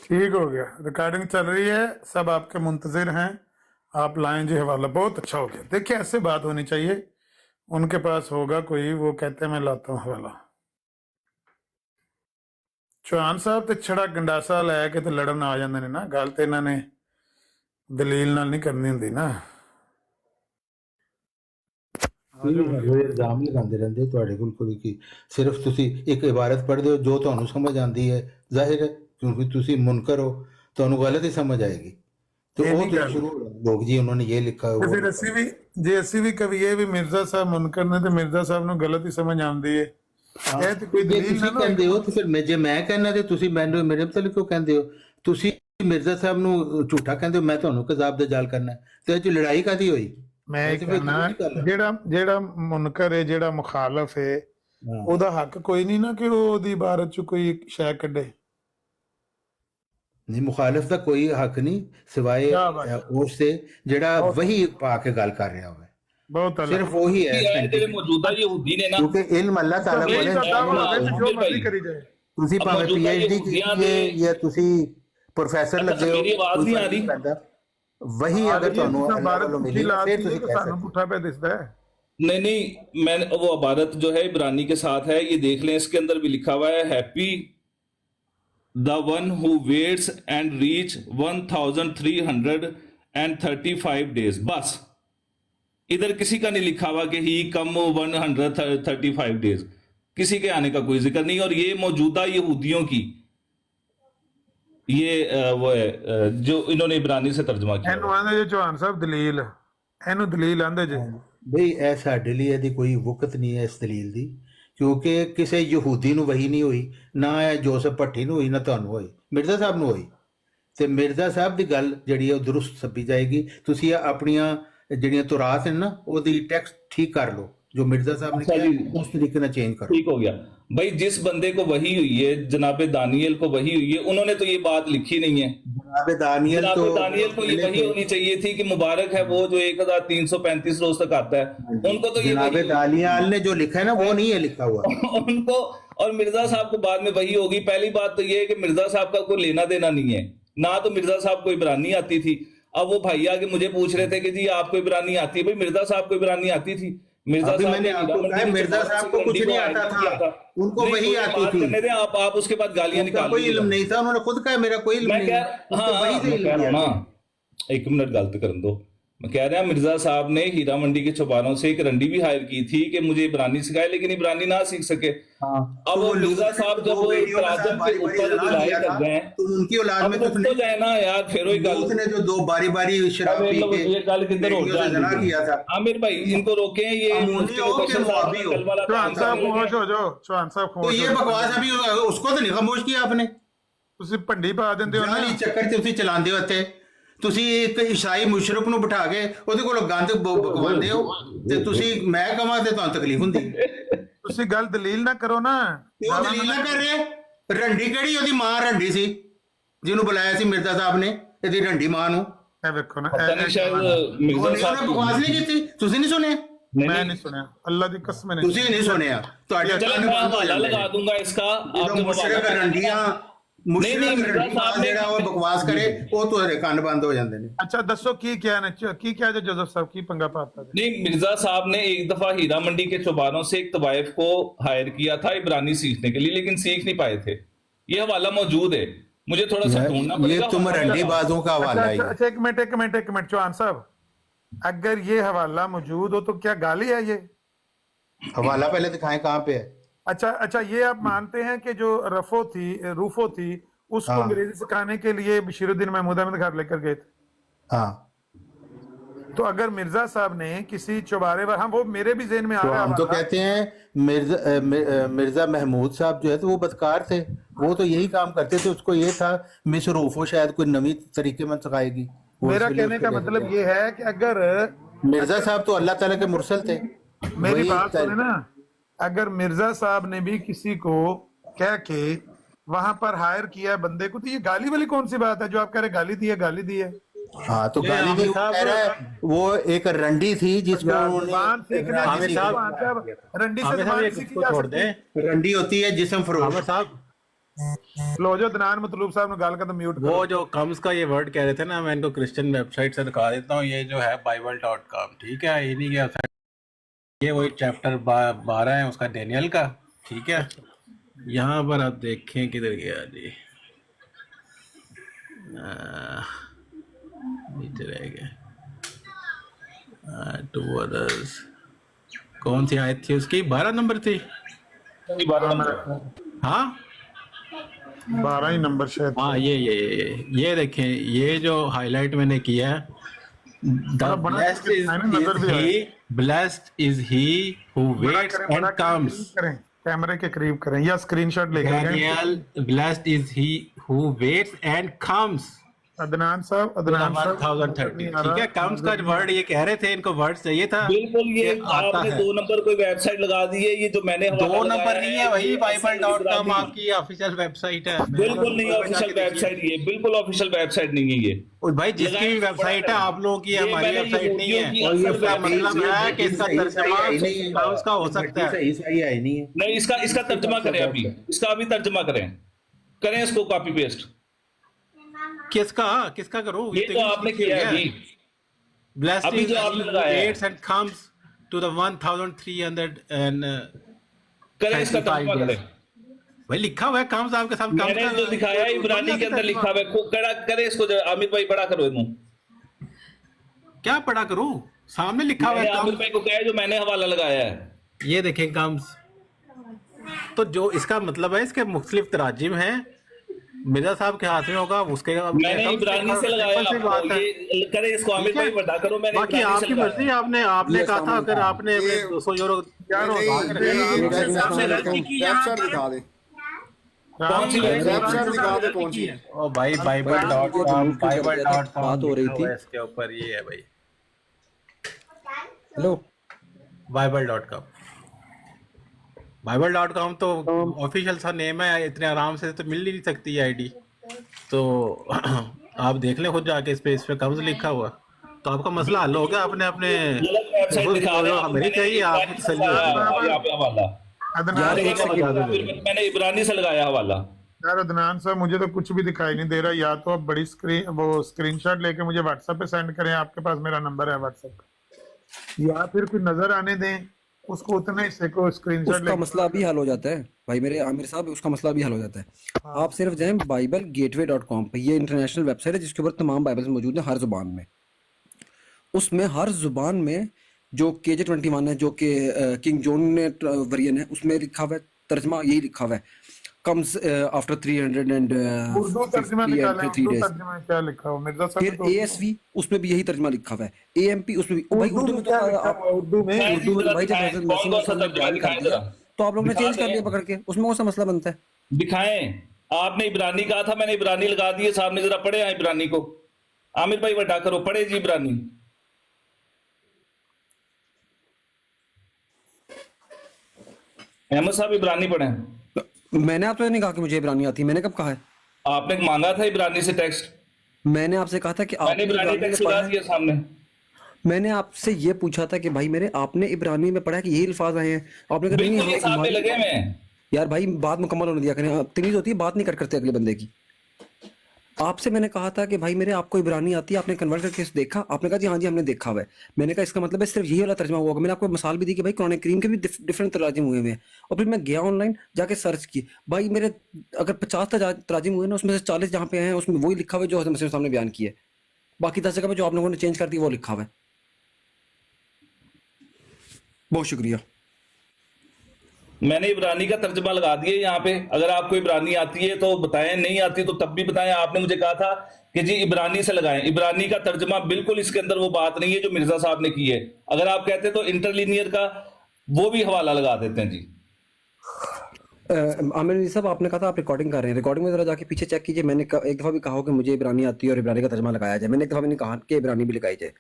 ठीक हो गया, रिकॉर्डिंग चल रही है, सब आपके मुंतजिर हैं, आप लाएं जी हवाला। बहुत अच्छा हो गया। देखिए ऐसे बात होनी चाहिए, उनके पास होगा कोई, वो कहते हैं मैं लाता हूँ हवाला। चौहान साहब तो छड़ा गंडासा लैके तो लड़न आ जाते हैं ना, गल तो इन्होंने दलील नाल नहीं करनी होंदी ना। ਉਹ ਇਲਜ਼ਾਮ ਲਗਾਉਂਦੇ ਰਹਿੰਦੇ ਤੁਹਾਡੇ ਕੋਲ ਕੋਈ ਕਿ ਸਿਰਫ ਤੁਸੀਂ ਇੱਕ ਇਬਾਰਤ ਪੜ੍ਹਦੇ ਹੋ ਜੋ ਤੁਹਾਨੂੰ ਸਮਝ ਆਉਂਦੀ ਹੈ, ਜ਼ਾਹਿਰ ਹੈ ਕਿਉਂਕਿ ਤੁਸੀਂ ਮੁਨਕਰ ਹੋ, ਤੁਹਾਨੂੰ ਗਲਤ ਹੀ ਸਮਝ ਆਏਗੀ। तो ये वो नहीं तो कर- शुरू लोग जी उन्होंने ये लिखा है ਤੇ वो ਫਿਰ ਅਸੀਂ ਵੀ ਜੇ ਅਸੀਂ ਵੀ ਕਹੀਏ ਵੀ ਮਿਰਜ਼ਾ ਸਾਹਿਬ ਮੁਨਕਰ ਨੇ ਤੇ ਮਿਰਜ਼ਾ ਸਾਹਿਬ ਨੂੰ ਗਲਤ ਹੀ ਸਮਝ ਆਉਂਦੀ ਹੈ, ਇਹ ਤੇ ਕੋਈ ਜੇ ਦਲੀਲ ਤੁਸੀਂ ਨਾ ਕਹਿੰਦੇ ਹੋ ਤੇ ਫਿਰ ਜੇ ਮੈਂ ਕਹਿੰਦਾ ਤੇ ਤੁਸੀਂ ਮੈਨੂੰ ਮੇਰੇ ਮਤਲਬ ਕਿਉਂ ਕਹਿੰਦੇ ਹੋ? ਤੁਸੀਂ ਮਿਰਜ਼ਾ ਸਾਹਿਬ ਨੂੰ ਝੂਠਾ ਕਹਿੰਦੇ ਹੋ, ਮੈਂ ਤੁਹਾਨੂੰ ਕਜ਼ਾਬ ਦਾ ਜਾਲ ਕਰਨਾ ਹੈ, ਤੇ ਇਹ ਚ ਲੜਾਈ ਕਾਦੀ ਹੋਈ? ਮੈਂ ਇਹ ਇਹ ਤੇ ਫਿਰ ਕਹਿਣਾ ਕੀ ਗੱਲ ਹੈ? ਜਿਹੜਾ ਮੁਨਕਰ ਹੈ, ਜਿਹੜਾ ਮੁਖਾਲਫ ਹੈ, ਹਾਂ। ਉਹਦਾ ਹੱਕ ਕੋਈ ਨਹੀਂ ਨਾ ਕਿ ਉਹ ਉਹਦੀ ਇਬਾਰਤ ਚ ਕੋਈ ਸ਼ੈ ਕੱਢੇ। ਨਹੀਂ, ਮੁਖਾਲਿਫ ਦਾ ਕੋਈ ਹੱਕ ਨਹੀਂ ਸਿਵਾਏ ਕਿਆ ਬਾਤ ਹੈ। ਉਸ ਤੇ ਜਿਹੜਾ ਵਹੀ ਪਾ ਕੇ ਗੱਲ ਕਰ ਰਿਹਾ ਹੋਵੇ, ਬਹੁਤ ਅੱਲਾ ਸਿਰਫ ਉਹੀ ਹੈ ਜਿਹੜੇ authentic। ਮੌਜੂਦਾ ਯਹੂਦੀ ਨੇ ਨਾ, ਕਿਉਂਕਿ ਇਲਮ ਅੱਲਾਹ ਤਾਲਾ ਕੋਲ ਇਹ ਹੈ। ਤਾਂ ਦਾਵਾ ਹੋਵੇ ਤੇ ਜੋ ਭਾਈ। ਮਰਜ਼ੀ ਕਰੀ ਜਾਏ। ਤੁਸੀਂ ਭਾਵੇਂ ਮੌਜੂਦਾ PhD ਯਹੂਦੀਆਂ ਕੀਤੀ ਹੈ ਦੇ- ਜਾਂ ਤੁਸੀਂ ਪ੍ਰੋਫੈਸਰ ਅੱਛਾ, ਲੱਗੇ ਹੋ, ਮੇਰੀ ਆਵਾਜ਼ ਨਹੀਂ ਆ ਰਹੀ। ਵਹੀ ਅਗਰ ਤੁਹਾਨੂੰ ਤੁਸੀਂ ਅੱਲਾਹ ਵੱਲੋਂ ਮਿਲੀ ਲਾ ਫਿਰ ਦਿੱਤੀ ਤੁਸੀਂ ਤਾਂ ਕਹਿ ਸਾਨੂੰ ਸਕਦੇ ਪੁੱਠਾ ਪਿਆ दिसदा है। नहीं, मैंने वो इबारत जो है इब्रानी के साथ है, ये देख लें, इसके अंदर भी लिखा हुआ है happy the one who waits and reach 1335 days. बस इधर किसी का नहीं लिखा हुआ कि ही कम 135 डेज, किसी के आने का कोई जिक्र नहीं। और ये मौजूदा यहूदियों की ये वो है जो इन्होंने इब्रानी से तर्जमा किया। ਇਹਨੂੰ ਆਂਦੇ ਜੇ ਚੌਹਾਨ ਸਾਹਿਬ ਦਲੀਲ, ਇਹਨੂੰ ਦਲੀਲ ਆਂਦੇ ਜੇ। ਬਈ ਇਹ ਸਾਡੇ ਲਈ ਇਹਦੀ ਕੋਈ ਵਕਤ ਨਹੀਂ ਹੈ ਇਸ ਦਲੀਲ ਦੀ, ਕਿਉਂਕਿ ਕਿਸੇ ਯਹੂਦੀ ਨੂੰ ਵਹੀ ਨਹੀਂ ਹੋਈ, ਨਾ ਇਹ ਜੋਸਫ ਭੱਟੀ ਨੂੰ ਹੋਈ, ਨਾ ਤੁਹਾਨੂੰ ਹੋਈ, ਮਿਰਜ਼ਾ ਸਾਹਿਬ ਨੂੰ ਹੋਈ। ਤੇ ਮਿਰਜ਼ਾ ਸਾਹਿਬ ਦੀ ਗੱਲ ਜਿਹੜੀ ਹੈ ਉਹ ਦਰੁਸਤ ਸੱਭੀ ਜਾਏਗੀ। ਤੁਸੀਂ ਆਪਣੀਆਂ ਜਿਹੜੀਆਂ ਤੁਰਾਤ ਨੇ ਨਾ ਉਹਦੀ ਟੈਕਸਟ ਠੀਕ ਕਰ ਲਓ, ਜੋ ਮਿਰਜ਼ਾ ਸਾਹਿਬ ਨੇ अच्छा ਕਿਹਾ जी। ਉਸ ਤਰੀਕੇ ਨਾਲ ਚੇਂਜ ਕਰੋ। ठीक हो गया भाई। जिस बंदे को वही हुई है, जनाब दानियल को वही हुई है, उन्होंने तो ये बात लिखी नहीं है। जनाब दानियल जनाब तो दानियल को ये वही होनी चाहिए थी कि मुबारक है वो जो 1335 रोज तक आता है, उनको तो ये जनाब वही- दानियल ने जो लिखा है ना वो नहीं है लिखा हुआ। उनको और मिर्जा साहब को बाद में वही होगी। पहली बात तो ये है कि मिर्जा साहब का कोई लेना देना नहीं है, ना तो मिर्जा साहब को इब्रानी आती थी। अब वो भैया के मुझे पूछ रहे थे कि जी आपको इब्रानी आती है? भाई मिर्जा साहब को इब्रानी आती थी। मिर्जा अभी साहब मैंने ने आपको हीरा कहा है, मंडी मिर्जा के साहब को चौपाल कुछ से नहीं मंडी को आता हायर किया था, उनको नहीं, वही कोई आती बात थी। करने दें, आप उसके बाद गालियां उनका निकाल कोई दीजिएगा। इल्म नहीं था, उन्होंने खुद कहा मेरा कोई इल्म मैं नहीं कह है। हाँ उसको वही हाँ, से मैं इल्म कह रहा हूँ दिया। ना, एक मिनट गलत कर दो। मैं कह रहा मिर्जा साहब ने हीरा मंडी के चौपालों से एक रंडी भी हायर की थी कि मुझे इब्रानी सिखाए, लेकिन इब्रानी ना सीख सके। हाँ, अब तो वो मिर्जा लोग साहब जब वो वीडियो के साथ तराजम के बारी-बारी ऊपर जला रिलाय दिया कर था, रहे हैं, तो उनकी औलाद अब में रुक तो जाए ना यार, फेरो ही गल। उसने जो दो बारी-बारी शराब अब पी के ये गल किधर हो वीडियो से जना किया था। आमिर भाई इनको रोके, ये अमूनी मुफ्ती हो कि मुबशर साहब मुआबी हो। कल वाला चौहान काम साहब करने खामोश लगे। हो जाओ, चौहान साहब तो खामोश ये हो जाओ। बकवास अभी उसको तो नहीं खामोश किया आपने। ਤੁਸੀਂ ਭੰਡੀ ਪਾ ਦਿੰਦੇ ਹੋ ਨਾ। ਜਾਲੀ ਚੱਕਰ ਤੇ ਤੁਸੀਂ ਚਲਾਉਂਦੇ ਹੋ ਇੱਥੇ। ਤੁਸੀਂ ਇੱਕ ਈਸਾਈ ਮੁਸ਼ਰਕ ਨੂੰ ਬਿਠਾ ਕੇ ਉਹਦੇ ਕੋਲੋਂ ਗੰਦ ਬਕਵਾਉਂਦੇ ਹੋ, ਤੇ ਤੁਸੀਂ ਮੈਂ ਕਹਾਂ ਤੇ ਤੁਹਾਨੂੰ ਤਕਲੀਫ ਹੁੰਦੀ। ਤੁਸੀਂ ਗੱਲ ਦਲੀਲ ਨਾ ਕਰੋ ਨਾ। ਉਹ ਦਲੀਲ ਨਾ ਕਰ ਰਹੇ। ਰੰਡੀ ਕਿਹੜੀ ਉਹਦੀ ਮਾਂ ਰੰਡੀ ਸੀ ਜਿਹਨੂੰ ਬੁਲਾਇਆ ਸੀ ਮਿਰਜ਼ਾ ਸਾਹਿਬ ਨੇ, ਇਹਦੀ ਰੰਡੀ ਮਾਂ ਨੂੰ। ਇਹ ਵੇਖੋ ਨਾ, पता नहीं शायद मिर्जा ਉਹਨੇ साहब ਬਕਵਾਸ ਨਹੀਂ ਕੀਤੀ, ਤੁਸੀਂ ਨਹੀਂ ਸੁਣਿਆ? ਮੈਂ ਨਹੀਂ ਸੁਣਿਆ, ਅੱਲਾ ਦੀ ਕਸਮ ਨਹੀਂ। ਤੁਸੀਂ ਨਹੀਂ ਸੁਣਿਆ, ਤੁਹਾਡੇ चलो ਕੰਨ मैं ਬੰਦ ਹੋ हवाला ਜਾਂਦੇ लगा ਨੇ। दूंगा इसका। आप ਜਦੋਂ जब ਮੁਸ਼ਰਕ हवाला- ਰੰਡੀਆਂ ਨਹੀਂ, ਮੁਸ਼ਰਕ ਮਿਰਜ਼ਾ ਰੰਡੀ ਸਾਹਿਬ ਨੇ- ਜਿਹੜਾ ਉਹ ਬਕਵਾਸ ਕਰੇ, ਉਹ ਤੁਹਾਡੇ ਕੰਨ ਬੰਦ ਹੋ ਜਾਂਦੇ ਨੇ। ਅੱਛਾ ਦੱਸੋ ਕੀ ਕਿਹਾ ਨੇ, ਕੀ ਕਿਹਾ ਜੇ जोसेफ साहब की पंगा पाता है? नहीं, मिर्जा साहब ने एक दफा हीरा मंडी के चौबारों से एक तवाइफ को हायर किया था इब्रानी सीखने के लिए, लेकिन सीख नहीं पाए थे। ये हवाला मौजूद है। मुझे थोड़ा सा ढूंढना ये पड़ेगा। तुम रंडीबाजों का हवाला है ये। अच्छा, एक मिनट चौहान साहब, अगर ये हवाला मौजूद हो तो क्या गाली है ये? हवाला पहले दिखाएं कहाँ पे है। अच्छा, ये आप मानते हैं कि जो रूफो थी उसको हाँ। अंग्रेजी सिखाने के लिए बशीरुद्दीन महमूद अहमद घर लेकर गए थे? हाँ, तो अगर मिर्जा साहब ने किसी चौबारे पर, हाँ वो मेरे भी जेहन में आ तो रहा है हम तो हवाला। कहते हैं मिर्जा महमूद साहब जो है तो वो बदकार थे, वो तो यही काम करते थे। उसको ये था मिस रूफो शायद कोई नवी तरीके में सिखाएगी, वो मेरा इसलिए कहने का उसको मतलब लेके ये है कि अगर गए। मिर्जा साहब तो अल्लाह ताला के मुरसल थे। मेरी वही बात सुने ना, अगर मिर्जा साहब ने भी किसी को कह के वहां पर हायर किया है बंदे को, तो ये गाली वाली कौन सी बात है जो आप कह रहे गाली दी है? हाँ, तो गाली नहीं, वो कह रहा है वो एक रंडी थी जिसको जुबान सीखने उन्होंने की जुबान से अब रंडी से जुबान सीखी जा सकती है। रंडी होती है जिस्म फरोश। लो जो दनान मतलूब साहब ने गाल का तो म्यूट वो जो कम्स का ये वर्ड कह रहे थे ना, मैं इनको क्रिश्चियन वेबसाइट से दिखा देता हूँ। ये जो है bible.com, ठीक है, इन्हीं के वेबसाइट, ये वही चैप्टर 12 है उसका, डेनियल का, ठीक है। यहाँ पर आप देखें किधर गया जी, नीचे रह गए। टू अदर्स, कौन सी आयत थी उसकी? 12 नंबर थी। 12 नंबर। हाँ 12 ही नंबर शायद। हाँ, ये देखें, ये जो हाईलाइट मैंने किया है, blessed is he who waits and comes. करें कैमरे के करीब करें या स्क्रीनशॉट लेकर गए। Daniel, blessed is he who waits and comes. Adnan साहब 1030, ठीक है। कम्स का वर्ड ये कह रहे थे, इनको वर्ड चाहिए था। बिल्कुल, ये ये आता आपने है। 2 नंबर कोई वेबसाइट लगा दी है, ये जो मैंने 2 नंबर नहीं है, वही bible.com आपकी ऑफिशियल वेबसाइट है। बिल्कुल नहीं ऑफिशियल वेबसाइट, ये बिल्कुल ऑफिशियल वेबसाइट नहीं है ये। और भाई जिसकी भी वेबसाइट है आप लोगों की, हमारी वेबसाइट नहीं है। इसका मतलब है कि इसका तर्जुमा कम्स का हो सकता है। सही है नहीं है। नहीं, इसका तर्जुमा करें अभी, इसका अभी तर्जुमा करें इसको कॉपी पेस्ट। किसका करूं? ये तो आपने किया है अभी। Blessed अभी is जो he आपने who लगाया है। waits and comes to the 1300 and करें इसका तर्जुमा 35 करें। days। भाई लिखा हुआ है कम्स आपके सामने। मैंने जो दिखाया है इब्रानी के अंदर लिखा हुआ है, कड़ा करे इसको आमिर भाई बड़ा करो इनको। क्या पढ़ा करूं? सामने लिखा हुआ मैंने है आमिर कम्स। भाई को कहा है जो मैंने हवाला लगाया है। ये देखें कम्स, तो जो इसका मतलब है इसके मुख्तलिफ तराजिम हैं। मिर्जा साहब के हाथ में होगा, उसके मैंने इब्रानी से लगाया आपको, ये करे इसको आमिर भाई बड़ा करो। मैंने बाकी इब्रानी से आपकी लगाया। मर्जी, आपने कहा था अगर आपने 200 यूरो वेबसाइट दिखा दे, कौन सी वेबसाइट दिखा दे कौन सी। ओ भाई bible.com बात हो रही थी। इसके ऊपर ये है भाई, हेलो, bible.com तो ऑफिशियल सा नेम है, इतने आराम से तो मिल ही नहीं सकती है आईडी। तो आप देख लें खुद जाके, इस पे कम्स लिखा हुआ, तो आपका मसला हल हो गया। आपने अपने गलत वेबसाइट दिखा रहे हैं। हमें चाहिए, आपको तसल्ली होगी। यहाँ पे हवाला अदनान मैंने इब्रानी से लगाया हवाला। यार अदनान साहब मुझे तो कुछ भी दिखाई नहीं दे रहा। या तो आप बड़ी स्क्रीनशॉट लेके मुझे व्हाट्सएप पे सेंड करें, आपके पास मेरा नंबर है व्हाट्सएप पे, या फिर कोई नजर आने दें उसको, उतने हिस्से को स्क्रीनशॉट उसका मसला भी हल हो जाता है भाई मेरे आमिर साहब, उसका मसला भी हल हो जाता है। आप सिर्फ जाएं BibleGateway.com पे, ये इंटरनेशनल वेबसाइट है जिसके ऊपर तमाम बाइबल्स मौजूद हैं हर जुबान में। उसमें हर जुबान में जो KJ21 है, जो कि किंग जॉन ने वर्जन है, उसमें लिखा हुआ है, तर्जमा यही लिखा हुआ है, कम्स आफ्टर 300 एंड उर्दू तर्जुमा निकालें, 3 उर्दू days। तर्जुमा में क्या लिखा हो मिर्जा साहब? फिर ASV उसमें भी यही तर्जमा लिखा हुआ है, AMP उसमें भी। भाई उर्दू में तो क्या लिखा आप हुआ है? उर्दू में उर्दू में तो भाई जब नसीम ने बयान कर दिया तो आप लोग ने चेंज कर लिया पकड़ के, उसमें कौन सा मसला बनता है? दिखाएं। आपने इब्रानी कहा था, मैंने इब्रानी लगा दिए। सामने जरा पढ़े हैं इब्रानी को। आमिर भाई बड़ा करो, पढ़े जी इब्रानी। अहमद साहब इब्रानी पढ़े। मैंने आपसे नहीं कहा कि मुझे इब्रानी आती है, मैंने कब कहा है? आपने मांगा था इब्रानी से टेक्स्ट, मैंने आपसे कहा था कि मैंने आपने इब्रानी इब्रानी में टेक्स्ट पढ़ा लगा है। दिया सामने। मैंने आपसे ये पूछा था कि भाई मेरे आपने इब्रानी में पढ़ा है कि यही अल्फाज आए हैं? आपने कहा बिल्कुल ये नहीं सामने लगे हुए हैं। यार भाई बात मुकम्मल होने दिया करें, तमीज होती है बात नहीं करते अगले बंदे की। आपसे मैंने कहा था कि भाई मेरे आपको इब्रानी आती है, आपने कन्वर्ट करके देखा, आपने कहा जी हाँ जी हमने देखा हुआ है। मैंने कहा इसका मतलब है सिर्फ यही वाला तर्जमा हुआ होगा। मैंने आपको मिसाल भी दी कि भाई कुरान करीम के भी डिफरेंट तराजिम हुए हुए हैं। और फिर मैं गया ऑनलाइन जाके सर्च की, भाई मेरे अगर 50 तराजिम हुए ना, उसमें से 40 जहाँ पे हैं उसमें वही लिखा हुआ है जो हज़रत मसीह सामने बयान किया है। बाकी 10 जगह पे जो आप लोगों ने चेंज कर दी वो लिखा हुआ है। बहुत शुक्रिया। मैंने इब्रानी का तर्जमा लगा दिया यहाँ पे, अगर आपको इब्रानी आती है तो बताएं, नहीं आती तो तब भी बताएं। आपने मुझे कहा था कि जी इब्रानी से लगाएं, इब्रानी का तर्जमा बिल्कुल इसके अंदर वो बात नहीं है जो मिर्जा साहब ने की है। अगर आप कहते तो इंटरलीनियर का वो भी हवाला लगा देते हैं जी। आमिर नजीर साहब, आपने कहा था आप रिकॉर्डिंग कर रहे हैं, रिकॉर्डिंग में जरा जाके पीछे चेक कीजिए। मैंने एक दफ़ा भी कहा हो कि मुझे इब्रानी आती है और इब्रानी का तर्जमा लगाया जाए। मैंने एक दफ़ा भी नहीं कहा कि इब्रानी भी लगाई जाए।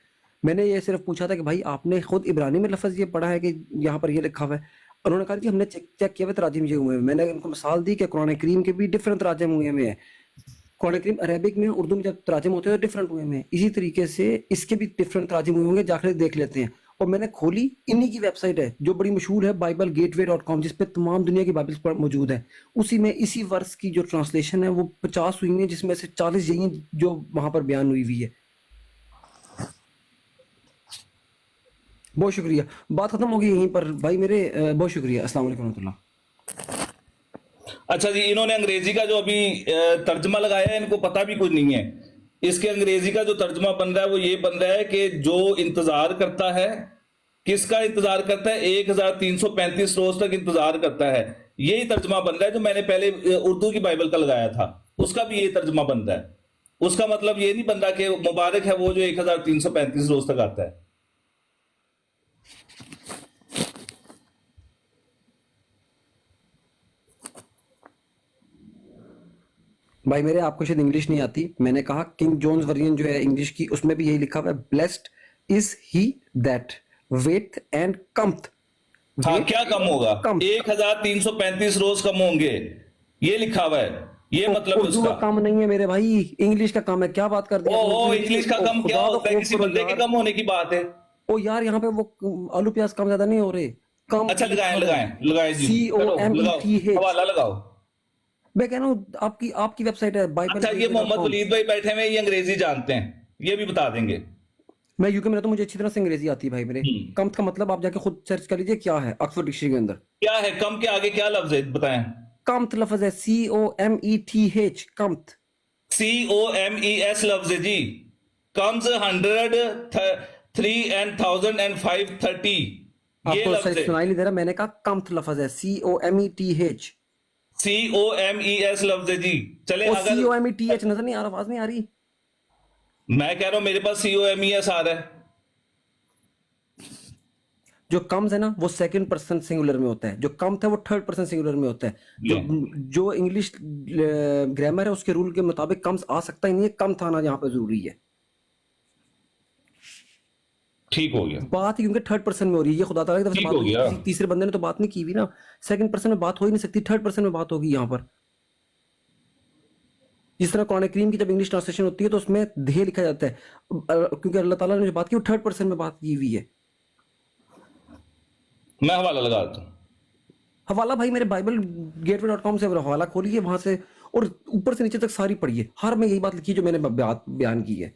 मैंने ये सिर्फ पूछा था कि भाई आपने खुद इब्रानी में लफ्ज़ ये पढ़ा है कि यहाँ पर ये लिखा हुआ है। उन्होंने कहा कि हमने चेक किया हुआ तराजिम ये हुए हैं। मैंने उनको मिसाल दी कि कुरान करीम के भी डिफरेंट तराजिम हुए हुए हैं। कुरान करीम अरेबिक में, उर्दू में जब तराजिम होते हैं तो डिफरेंट हुए हुए हैं। इसी तरीके से इसके भी डिफरेंट तराजिम हुए होंगे, जाकर देख लेते हैं। और मैंने खोली, इन्हीं की वेबसाइट है जो बड़ी मशहूर है, BibleGateway.com, जिस पे तमाम दुनिया की बाइबल्स मौजूद है। उसी में इसी वर्ष की जो ट्रांसलेशन है वो 50 हुई है, जिसमें से 40 यही हैं जो वहां पर बयान हुई है। बहुत शुक्रिया, बात खत्म होगी यहीं पर भाई मेरे। बहुत शुक्रिया। अस्सलाम वालेकुम रहमतुल्लाह। अच्छा जी, इन्होंने अंग्रेजी का जो अभी तर्जमा लगाया है, इनको पता भी कुछ नहीं है। इसके अंग्रेजी का जो तर्जमा बन रहा है वो ये बन रहा है कि जो इंतजार करता है, किसका इंतजार करता है? 1335 रोज तक इंतजार करता है। यही तर्जमा बन रहा है जो मैंने पहले उर्दू की बाइबल का लगाया था, उसका भी यही तर्जमा बन रहा है। उसका मतलब ये नहीं बन रहा कि मुबारक है वो जो 1335 रोज तक आता है। भाई मेरे, आपको शायद इंग्लिश नहीं आती। मैंने कहा किंग जोन्स वर्जन जो है इंग्लिश की, उसमें भी यही लिखा हुआ है, blessed is he that wait and cometh. हाँ, क्या कम होगा? कम 1335 रोज कम होंगे, ये लिखा हुआ है। ये मतलब उर्दू का उसका कम नहीं है मेरे भाई, इंग्लिश का कम है। क्या बात कर दी आपने? ओ इंग्लिश का कम क्या होता है? किसी बंदे के कम होने की बात है। ओ यार, यहाँ पे वो आलू प्याज कम ज्यादा नहीं हो रहे, कम। अच्छा, लगाएं लगाएं लगाएं जी, चलो, लगाओ, COMETH। हवाला लगाओ। मैं कह रहा हूँ आपकी वेबसाइट है अच्छा, ये मोहम्मद वलीद भाई बैठे हुए, ये अंग्रेजी जानते हैं, ये भी बता देंगे। मैं यूके में रहता हूँ, मुझे अच्छी तरह से अंग्रेजी आती है भाई मेरे। कम का मतलब आप जाके खुद सर्च कर लीजिए क्या है ऑक्सफोर्ड डिक्शनरी के अंदर। क्या है कम के आगे क्या लफ्ज है बताएं? कम्थ लफ्ज है, COMETH, कम्थ। COMES लफ्ज है जी। कम्स 100, 3 and 1000 and 530, ये आपको लफ्ज सही है। सुनाई नहीं दे रहा, मैंने कहा कम्थ लफ्ज है, COMETH। COMES लफ्ज है जी। चले, ओ अगर COMETH नजर नहीं आ रहा, आवाज नहीं आ रही। मैं कह रहा हूं मेरे पास COMES आ रहा है। जो कम्स है ना वो सेकंड पर्सन सिंगुलर में होता है, जो कम्थ है वो थर्ड पर्सन सिंगुलर में होता है। जो इंग्लिश ग्रामर है उसके रूल के मुताबिक कम्स आ सकता ही नहीं है, कम था ना यहाँ पे जरूरी है। ठीक हो गया, बात ही क्योंकि थर्ड पर्सन में हो रही है, ये खुदा ताला की तरफ से ठीक बात हो गया। किसी तीसरे बंदे ने तो बात नहीं की हुई ना। सेकंड पर्सन में बात हो ही नहीं सकती, थर्ड पर्सन में बात होगी यहाँ पर। जिस तरह कुरान करीम की जब इंग्लिश ट्रांसलेशन होती है तो उसमें दे लिखा जाता है, क्योंकि अल्लाह ताला ने जो बात की वो थर्ड पर्सन में बात की हुई है। मैं हवाला लगा देता हूं। हवाला भाई मेरे BibleGateway.com से हवाला खोलिए, वहां से और ऊपर से नीचे तक सारी पढ़िए, हर में यही बात लिखी है जो मैंने बयान की है।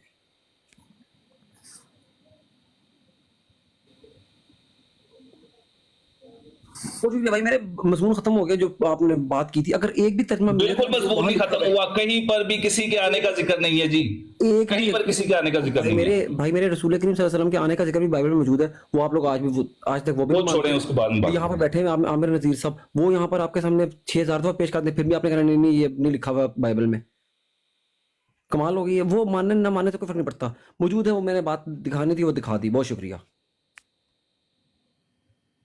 तो भाई मेरे मजमून खत्म हो गया जो आपने बात की थी। अगर एक भी तर्जमा बिल्कुल मजबूत नहीं खत्म हुआ, कहीं पर भी किसी के आने का जिक्र नहीं है जी, कहीं पर किसी के आने का जिक्र नहीं है। भाई मेरे रसूल करीम सल्लल्लाहु अलैहि वसल्लम के आने का जिक्र भी बाइबल में मौजूद है। वो आप लोग आज तक वो भी नहीं छोड़ें, मानते। उसके बाद में बात यहाँ पर बैठे हैं आमिर नजीर साहब, वो यहाँ पर आपके सामने 6000 दफा पेश करते हैं, फिर भी आपने कहना नहीं ये नहीं लिखा हुआ बाइबल में। कमाल हो गई है। वो मानने ना मानने से कोई फर्क नहीं पड़ता, मौजूद है। वो मैंने बात दिखानी थी, वो दिखा दी। बहुत शुक्रिया।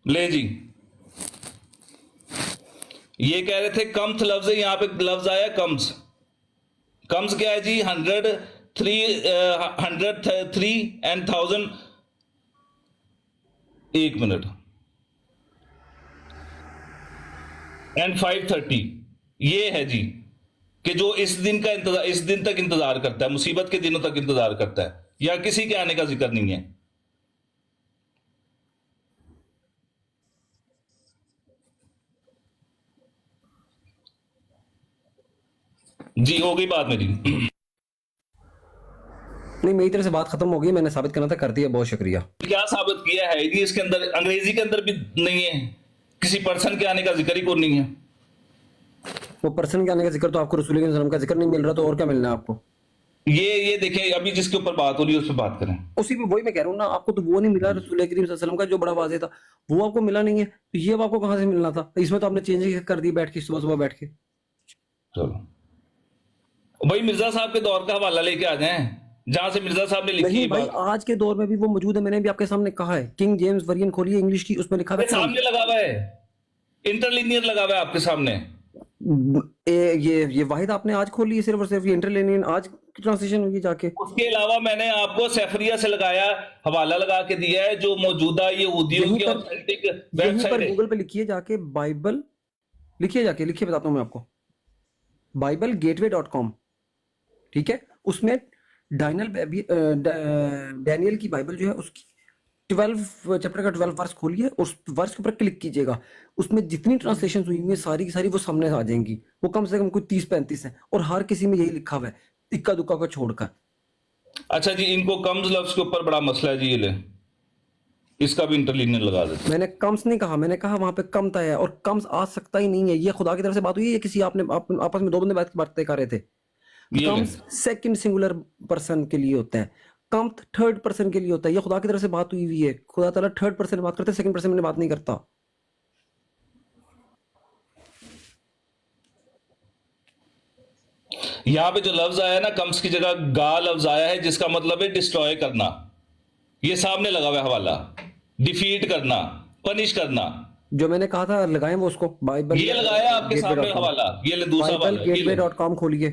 ले जी, ये कह रहे थे कम्थ लफ्ज है, यहां पे लफ्ज आया कम्स। कम्स क्या है जी? 100, 3 and 1000। एक मिनट, and 530, ये है जी कि जो इस दिन का इंतजार, इस दिन तक इंतजार करता है, मुसीबत के दिनों तक इंतजार करता है, या किसी के आने का जिक्र नहीं है जी। हो गई बात मेरी। नहीं, मेरी तरफ से बात खत्म हो गई, मैंने साबित करना था, कर दिया, बहुत शुक्रिया। क्या साबित किया है जी? इसके अंदर अंग्रेजी के अंदर भी नहीं है, किसी पर्सन के आने का जिक्र ही कोई नहीं है। वो पर्सन के आने का जिक्र तो आपको रसूल के सल्लम का जिक्र नहीं मिल रहा, तो और क्या मिलना है आपको? ये देखें, अभी जिसके ऊपर बात हो रही है उस पर बात करें। उसी पे वही मैं कह रहा हूँ ना, आपको तो वो नहीं मिला रसूल करीम सल्लल्लाहु अलैहि वसल्लम का जो बड़ा वाज़ेह था, वो आपको मिला नहीं है, तो ये अब आपको कहाँ से मिलना था? इसमें तो आपने चेंज कर दी बैठ के, सुबह सुबह बैठ के। चलो भाई, मिर्जा साहब के दौर का हवाला लेके आ जाएं, जहां से मिर्जा साहब ने लिखी नहीं है भाई, बात। आज के दौर में भी वो मौजूद है, मैंने भी आपके सामने कहा है। किंग जेम्स वर्जन खोलिए इंग्लिश की, उसमें लिखा अबे था सामने लगा हुआ है, इंटरलिनियर लगा हुआ है आपके सामने। ये वाहिद आपने आज खोली है सिर्फ और सिर्फ, ये इंटरलिनियर आज की ट्रांसलेशन हुई जाके। उसके अलावा मैंने आपको सैफरिया से लगाया, हवाला लगा के दिया है, जो मौजूदा यहूदियों यहीं की पर- ऑथेंटिक यहीं पर वेबसाइट है। गूगल पे लिखिए जाके, बाइबल लिखिए जाके, लिखिए बताता हूँ मैं आपको, BibleGateway.com, ठीक है? उसमें डैनियल की बाइबल जो है उसकी 12 चैप्टर का 12 वर्स खोलिए, उस वर्स के ऊपर क्लिक कीजिएगा, उसमें जितनी ट्रांसलेशन हुई हुई है सारी की सारी वो सामने आ जाएंगी। वो कम से कम कोई 30-35 है, और हर किसी में यही लिखा हुआ है, इक्का दुक्का को छोड़कर। अच्छा जी, इनको कम्स लफ्ज के ऊपर बड़ा मसला है जी, ये ले, इसका भी इंटरलिनियर लगा देते। मैंने कम्स नहीं कहा, मैंने कहा वहां पे कमता है, और कम्स आ सकता ही नहीं है। ये खुदा की तरफ से बात हुई है, ये किसी आपस में दो बंदे बातें कर रहे थे। ये ले। कम्स सेकंड सिंगुलर पर्सन के लिए होता है, कम थर्ड पर्सन के लिए होता है। ये खुदा की तरफ से बात हुई है, खुदा ताला थर्ड पर्सन में बात करते हैं, सेकंड पर्सन में बात नहीं करता। यहाँ पे जो लफ्ज आया है ना, कम्स की जगह गा लफ्ज आया है, जिसका मतलब है डिस्ट्रॉय करना। ये सामने लगा हुआ है हवाला, डिफीट करना, पनिश करना। जो मैंने कहा था लगाएं वो उसको, बाइबल ये लगाया आपके सामने हवाला, ये ले दूसरा हवाला, ये ले। BibleGateway.com खोलिए,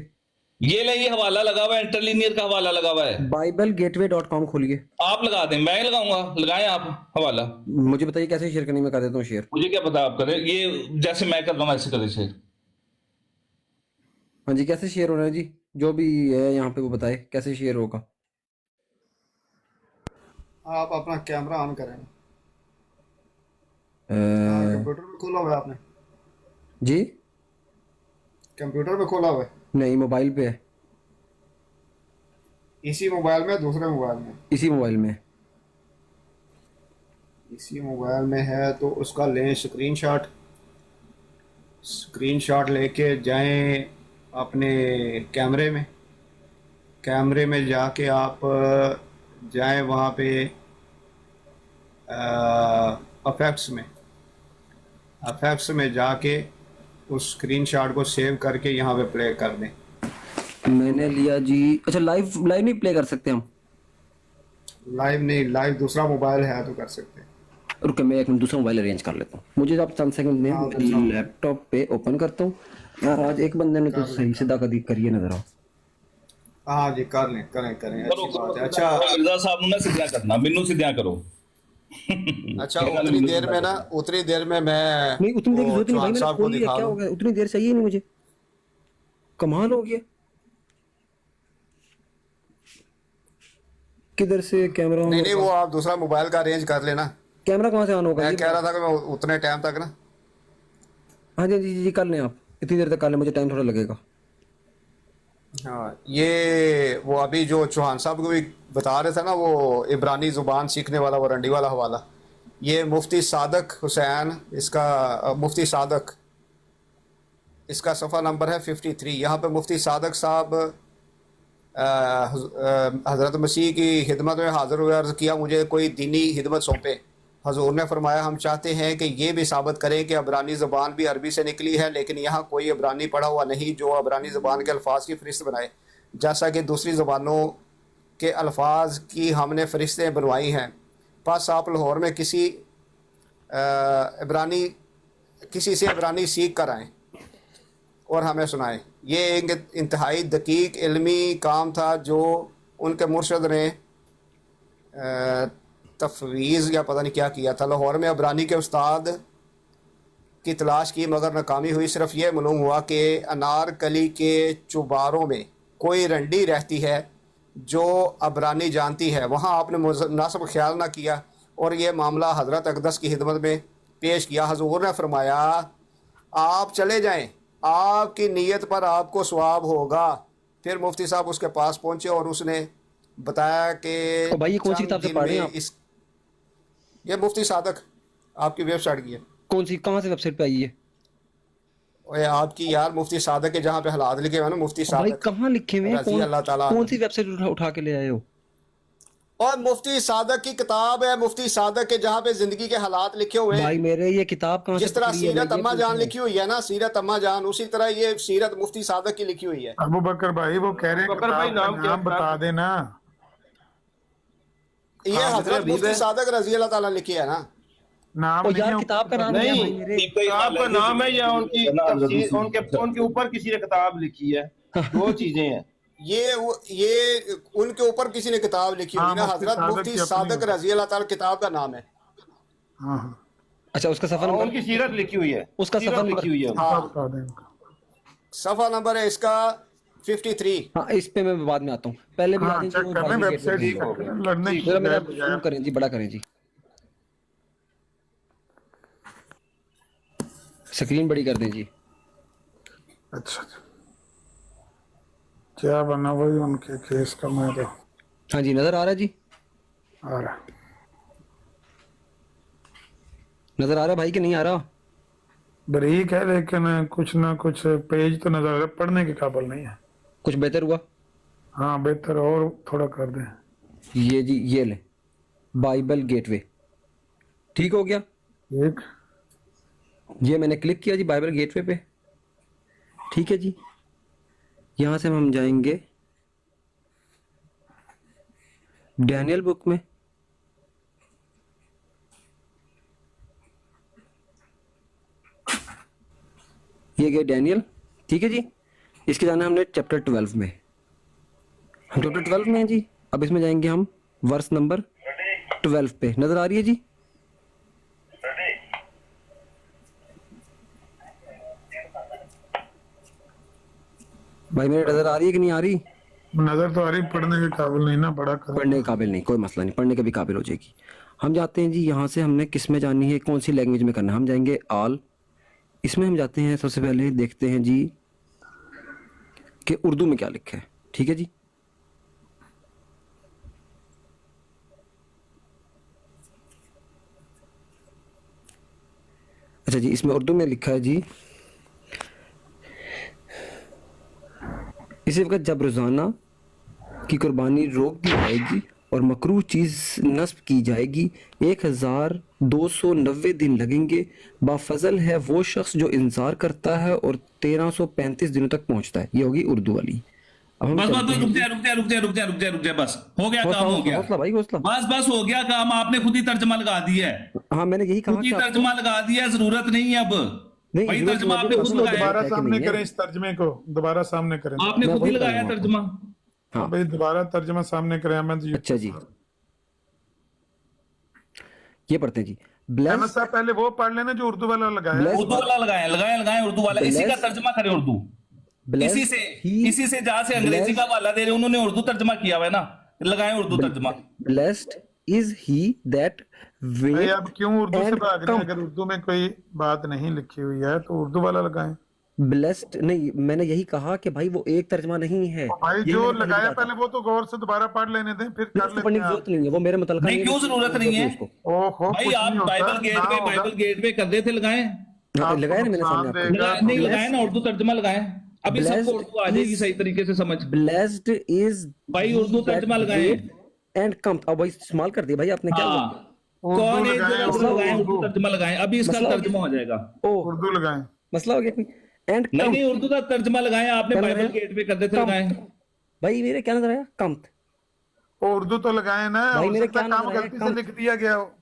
ये ले, ये हवाला लगा हुआ है, इंटरलिनियर का हवाला लगा हुआ है। BibleGateway.com खोलिए। आप लगा दें, मैं लगाऊंगा, लगाएं आप हवाला। मुझे बताइए कैसे शेयर करनी, मैं कर देता हूँ शेयर। मुझे क्या पता आप करें, ये जैसे मैं कर रहा हूँ ऐसे करें शेयर। हाँ जी, कैसे शेयर हो रहा है जी? जो भी है यहाँ पे वो बताए कैसे शेयर होगा। आप अपना कैमरा ऑन करें। अ, कंप्यूटर में खोला हुआ है आपने? जी कंप्यूटर में खोला हुआ है? नहीं, मोबाइल पे है, इसी मोबाइल में, दूसरे मोबाइल में? इसी मोबाइल में। इसी मोबाइल में है तो उसका लें स्क्रीनशॉट। स्क्रीनशॉट लेके जाएं अपने कैमरे में। कैमरे में जाके आप जाएं वहाँ पे अफेक्ट्स में। अफेक्ट्स में जाके उस स्क्रीनशॉट को सेव करके यहाँ पे प्ले कर दें। मैंने लिया जी। अच्छा, लाइव नहीं प्ले कर सकते हम? लाइव नहीं, लाइव दूसरा मोबाइल है तो कर सकते हैं। रुके, मैं एक मिनट दूसरा मोबाइल अरेंज कर लेता हूँ। मुझे आप चंद सेकंड में हाँ, दूसरा। लैपटॉप पे ओपन करता हूँ। यार आज एक बंदे ने तो सही सीधा कदी करिए नजर आओ। हाँ जी, कर लें, करें, अच्छी बात है। अच्छा मिर्जा साहब ने ना सिद्धियां करना, मिन्नू सिद्धियां करो। अच्छा, उतनी देर में मैं नहीं, उतनी देर की वो जरूरत नहीं भाई, चौहान मैंने साहब को खोल लिया, दिखा क्या हो दूं। गया? उतनी देर चाहिए नहीं मुझे, कमाल हो गया। किधर से कैमरा ऑन नहीं, होगा? वो आप दूसरा मोबाइल का अरेंज कर लेना। कैमरा कहाँ से ऑन होगा? मैं ये कह रहा था कि मैं उतने टाइम तक ना, हाँ जी जी जी, कर लें आप, इतनी देर तक कर लें, मुझे टाइम थोड़ा लगेगा। हाँ, ये वो अभी जो चौहान साहब को भी बता रहे थे ना, वो इब्रानी ज़ुबान सीखने वाला वो रंडी वाला हवाला, ये मुफ्ती सादक हुसैन, इसका मुफ्ती सादक, इसका सफ़ा नंबर है 53। यहाँ पे मुफ्ती सादक साहब हज़रत मसीह की खिदमत में हाज़िर हुए, अर्ज़ किया मुझे कोई दीनी खिदमत सौंपे। हजूर ने फरमाया हम चाहते हैं कि ये भी साबित करें कि अबरानी ज़बान भी अरबी से निकली है, लेकिन यहाँ कोई अबरानी पढ़ा हुआ नहीं जो अबरानी ज़बान के अल्फाज की फ़हरिस्त बनाए, जैसा कि दूसरी ज़बानों के अल्फाज की हमने फ़हरिस्तें बनवाई हैं। बस आप लाहौर में किसी से अबरानी सीख कर आएँ और हमें सुनाएं। ये एक इंतहाई दकीक इल्मी काम था जो उनके मुर्शद ने तफवीज़ या पता नहीं क्या किया था। लाहौर में अबरानी के उस्ताद की तलाश की मगर नाकामी हुई। सिर्फ ये मालूम हुआ कि अनारकली के चुबारों में कोई रंडी रहती है जो अबरानी जानती है। वहाँ आपने मुनासिब ख्याल ना किया और ये मामला हज़रत अक़दस की खिदमत में पेश किया। हजूर ने फरमाया आप चले जाएँ, आपकी नीयत पर आपको सवाब होगा। फिर मुफ्ती साहब उसके पास पहुँचे और उसने बताया कि और भाई ये कौन सी चंद किताब से दिन पढ़ रहे हैं में आप? इस ये मुफ्ती सादक आपकी वेबसाइट की है। कौन सी, कहाँ से वेबसाइट पे आई है? और ये आपकी यार मुफ्ती सादक के जहाँ पे हालात लिखे हुए हैं ना, मुफ्ती और भाई सादक कहाँ लिखे हुए हैं? रजी अल्लाह ताला कौन अन्हु। सी वेबसाइट उठा के ले आए हो? और मुफ्ती सादक की किताब है, मुफ्ती सादक के जहाँ पे जिंदगी के हालात लिखे हुए भाई हैं। मेरे ये किताब कहाँ से जिस तरह पकड़ी है? सीरत मैं ये अम्मा पूछ जान रहा हूँ। लिखी हुई है ना, सीरत अम्मा जान, उसी तरह ये सीरत मुफ्ती सादक की लिखी हुई है। अबू बकर भाई वो कह रहे हैं बकर भाई, किताब का नाम क्या नाम बता देना। ये हाँ, हजरत हबीब मुफ्ती है। सादक रजी अल्लाह ताला लिखी है ना। नाम ओ नहीं यार है, किताब का नाम क्या है नहीं, भाई मेरे? किताब का नाम है या उनकी तफसीर, उनके ऊपर किसी ने किताब लिखी है, दो चीजें हैं। ये उनके ऊपर किसी ने किताब लिखी हुई हाँ, ना, मुफ्ती हजरत सादक मुफ्ती की अपनी सादक है। रजी अल्लाह ताला किताब का नाम है। हाँ हाँ अच्छा उसका सफर नंबर, उनकी सीरत लिखी हुई है, उसका सीरत सफर लिखी नंबर। हुई है। हाँ, बता दें उनका। सफा नंबर है इसका 53। हाँ इस पे मैं बाद में आता हूँ, पहले भी हाँ दें चेक जो कर लें, बाइबल वेबसाइट गेटवे चेक पे कर लें, लड़ने की जरा मेरा बजाय जूम करें जी, बड़ा करें जी, स्क्रीन बड़ी कर दें जी। अच्छा क्या बना वही उनके केस का, मैं तो हाँ जी नजर आ रहा है जी, आ रहा। नजर आ रहा है भाई कि नहीं आ रहा? बरीक है लेकिन कुछ ना कुछ पेज तो नजर आ रहा, पढ़ने के काबिल नहीं है। कुछ बेहतर हुआ? हाँ बेहतर और थोड़ा कर दें। ये जी ये ले, बाइबल गेटवे, ठीक हो गया। ठीक, ये मैंने क्लिक किया जी बाइबल गेटवे पे, ठीक है जी। यहाँ से हम जाएंगे डैनियल बुक में, ये गया डैनियल, ठीक है जी। इसके जाना हमने चैप्टर 12 में, हम चैप्टर 12 में हैं जी। अब इसमें जाएंगे हम वर्स नंबर 12 पे, नजर आ रही है जी? भाई मेरी नजर आ रही है कि नहीं आ रही? नजर तो आ रही, पढ़ने के काबिल नहीं ना, बड़ा कर। पढ़ने के काबिल नहीं, कोई मसला नहीं, पढ़ने के भी काबिल हो जाएगी। हम जाते हैं जी, यहाँ से हमने किस में जानी है, कौन सी लैंग्वेज में करना है, हम जाएंगे आल, इसमें हम जाते हैं। सबसे पहले देखते हैं जी कि उर्दू में क्या लिखा है, ठीक है जी। अच्छा जी, इसमें उर्दू में लिखा है जी, इसी वक्त जब रोज़ाना की कुर्बानी रोक दी जाएगी और मकरूह चीज़ नस्ब की जाएगी, 1290 दिन लगेंगे। बाफजल है वो शख्स जो इंतजार करता है और 1335 दिनों तक पहुंचता है। ये होगी उर्दू वाली। अब हम बस चलते हैं। रुक जा बस, हो गया काम, हो गया हौसला भाई, हौसला। बस हो गया काम, आपने खुद ही तर्जमा लगा दिया है, हाँ मैंने यही कहा खुद ही कि आपको- तर्जमा लगा दिया है, जरूरत नहीं है अब। नहीं, भाई जरूरत तर्जमा नहीं है, आपने खुद मसला लगाया, दोबारा है कि सामने नहीं है। करें इस तर्जमे को, दोबारा सामने करें। आपने मैं खुद ही वही लगाया कर रहा हूँ तर्जमा। हाँ भाई दोबारा तर्जमा सामने करें। मैं तो अच्छा जी, ये पढ़ते हैं जी। अहमद ब्लेस साहब पहले वो पढ़ लेना जो उर्दू वाला लगाया। Bless- उर्दू वाला लगाए उर्दू वाला, इसी का Bless- तर्जमा करे उर्दू, इसी से जहां से अंग्रेजी का हवाला दे रहे हैं उन्होंने उर्दू तर्जमा किया हुआ है ना, लगाए उर्दू तर्जमा। ब्लेस्ड इज ही दैट भाई वेट अब क्यों उर्दू से and भाग रहे हैं? come- अगर उर्दू में कोई बात नहीं लिखी हुई है तो उर्दू वाला लगाएं। ब्लेस्ड नहीं, मैंने यही कहा कि भाई वो एक तर्जमा नहीं है। भाई यही जो मैंने पहले लगाया बताया था। पहले वो तो गौर से दोबारा पढ़ लेने दें, फिर कर उसको लेते पढ़ने की हैं जरूरत नहीं है, वो मेरे मुतलका नहीं, क्यों जरूरत नहीं है? उसको ओहो भाई कुछ आप नहीं होता, बाइबल गेट पे कर रहे थे, लगाए हाँ, आपको लगाया ना मैंने नुकसान सामने आपको। देगा। नहीं लगाए ना, उर्दू तर्जमा लगाए, अभी सबको Blessed उर्दू आ जाएगी is- सही तरीके से समझ। ब्लेस्ड इज भाई उर्दू तर्जमा लगाए। And come. अब भाई इस्तेमाल कर दिया भाई आपने, क्या हुआ? हाँ, कौन है जो लफ्ज लगाए, उर्दू तर्जमा लगाए, अभी इसका मसला हो तर्जमा हो जाएगा। ओ उर्दू लगाएं। मसला हो गया कोई? एंड नहीं कम। नहीं, उर्दू का तर्जमा लगाए आपने, क्या बाइबल लगाया? गेट पे कर देते कम। लगाए। भाई मेरे क्या नजर आया? कम उर्दू तो लगाए ना, भाई हो मेरे सकता है क्या काम नजर आया? गलती से कम। लिख दिया गया हो।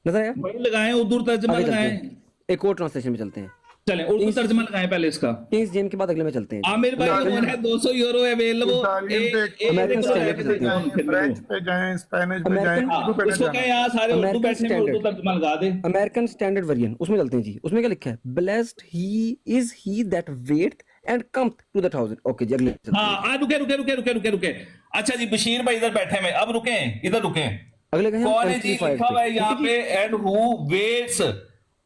नजर आया? भाई लगाए, उर्दू तर्जमा आगे चलते लगाए। हैं, एक और ट्रांसलेशन में चलते हैं। चलें उर्दू तर्जमा लगाए पहले इसका। किंग्स जेम के बाद अगले में चलते हैं। आमिर भाई लोन है 200 यूरो अवेलेबल। इटालियन पे American standard पे चलते जाएं, फ्रेंच पे जाएं, स्पेनिश पे जाएं, American- उर्दू पे उसको जाएं। कहें यहाँ सारे उर्दू American बैठे हैं, उर्दू standard। तर्जमा लगा दे। अमेरिकन स्टैंडर्ड वेरिएंट, उसमें चलते हैं जी। उसमें क्या लिखा है? Blessed he is he that wait and come to the 1000। Okay जी, अगले चलते हैं। हाँ रुके। अच्छा जी, बशीर भाई इधर बैठे हैं, अब रुके, इधर रुके। अगले कहें कौन है जी? लिखा हुआ है यहाँ पे, एंड हु वेट्स,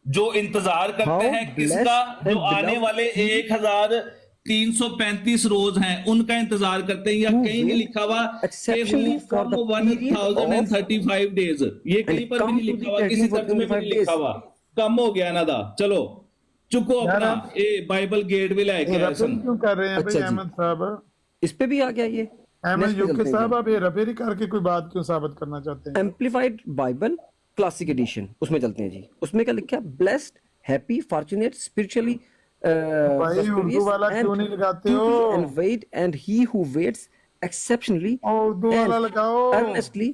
जो इंतजार करते How हैं किसका? blessed जो and आने beloved वाले he- 1000 335 रोज हैं उनका इंतजार करते हैं, या कहीं नहीं लिखा हुआ exceptionally for the period of 1035 days, ये कहीं पर भी नहीं लिखा हुआ, किसी तर्जुमे में नहीं लिखा हुआ। कम हो गया ना दा, चलो चुको अपना ए बाइबल गेट भी लाके आए सन। क्यों कर रहे हैं भाई अच्छा जी। अहमद साहब? इस पे भी आ गया ये अहमद Next पे यूके चलते हैं साहब, आप ये रफेरी करके कोई बात क्यों साबित करना चाहते हैं? एम्पलीफाइड बाइबल क्लासिक एडिशन, उसमें चलते हैं जी। उसमें क्या लिखा है? ब्लेस्ड, हैप्पी, फॉर्चुनेट, स्पिरिचुअली भाई उर्दू वाला क्यों नहीं लगाते हो? and wait and he who waits exceptionally और उर्दू वाला and लगाओ। earnestly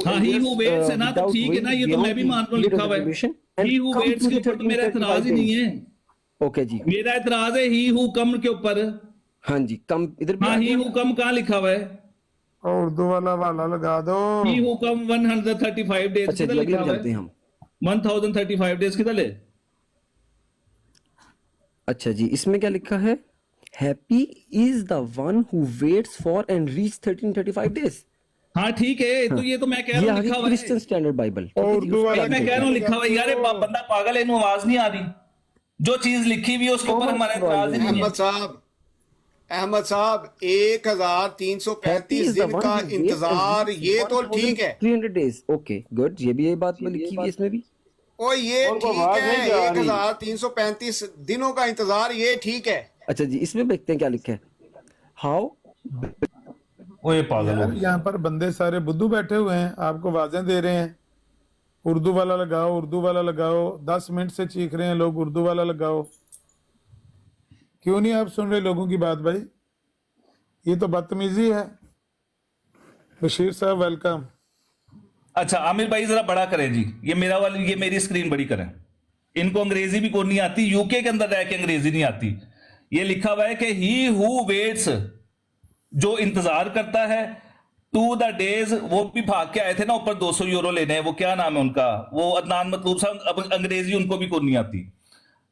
हाँ, he who waits है ना, तो without ठीक है ना, ये तो waiting मैं भी beyond मानता हूँ the लिखा हुआ है। tribulation and He who come waits to के the ऊपर तो मेरा 1335 एतराज ही नहीं है। ओके जी। मेरा एतराज है he who come के ऊपर। हाँ जी, कम इधर भी हाँ, आ he गया। who come कहाँ लिखा हुआ है? और उर्दू वाला वाला लगा दो। He who come 135 days अच्छा किधर जी, अगले लिखा में हुआ चलते है? हैं हम। 1035 days किधर है? अच्छा जी, इसमें क्या लिखा है? Happy is the one who waits for and reach 1335 days. हाँ ठीक है, तो ये तो मैं कह ये रहा आ हूँ लिखा गई हुआ क्रिश्चियन है। Standard Bible. और उर्दू वाला मैं कह रहा हूँ लिखा हुआ है। यार बंदा पागल है, इन्हें आवाज नहीं आ रही। जो चीज लिखी हुई है उसके ऊपर हमारा एतराज ही नहीं है। अहमद साहब 1335 दिन का इंतजार, ये तो ठीक है। 300 डेज, ओके गुड। ये भी ये बात में लिखी हुई है इसमें भी। ओ ये उनको ठीक आवाज है, नहीं जा रही। 1335 दिनों का इंतजार, ये ठीक है। अच्छा जी, इसमें देखते हैं क्या लिखा है। हाउ वो ये पागल यार यहाँ पर बंदे सारे बुद्धू बैठे हुए हैं, आपको आवाजें दे रहे हैं उर्दू वाला लगाओ, उर्दू वाला लगाओ। 10 मिनट से चीख रहे हैं लोग उर्दू वाला लगाओ। क्यों नहीं आप सुन रहे लोगों की बात भाई? ये तो बदतमीजी है। बशीर साहब वेलकम। अच्छा आमिर भाई जरा बड़ा करें जी, ये मेरी स्क्रीन बड़ी करें। इनको अंग्रेजी भी कोई नहीं आती, यूके के अंदर रह के अंग्रेजी नहीं आती। ये लिखा हुआ है कि ही हु वेट्स, जो इंतजार करता है, टू द डेज। वो भी भाग के आए थे ना ऊपर 200 यूरो लेने, वो क्या नाम है उनका, वो अदनान मतलूब साहब, अब अंग्रेजी उनको भी कोई नहीं आती।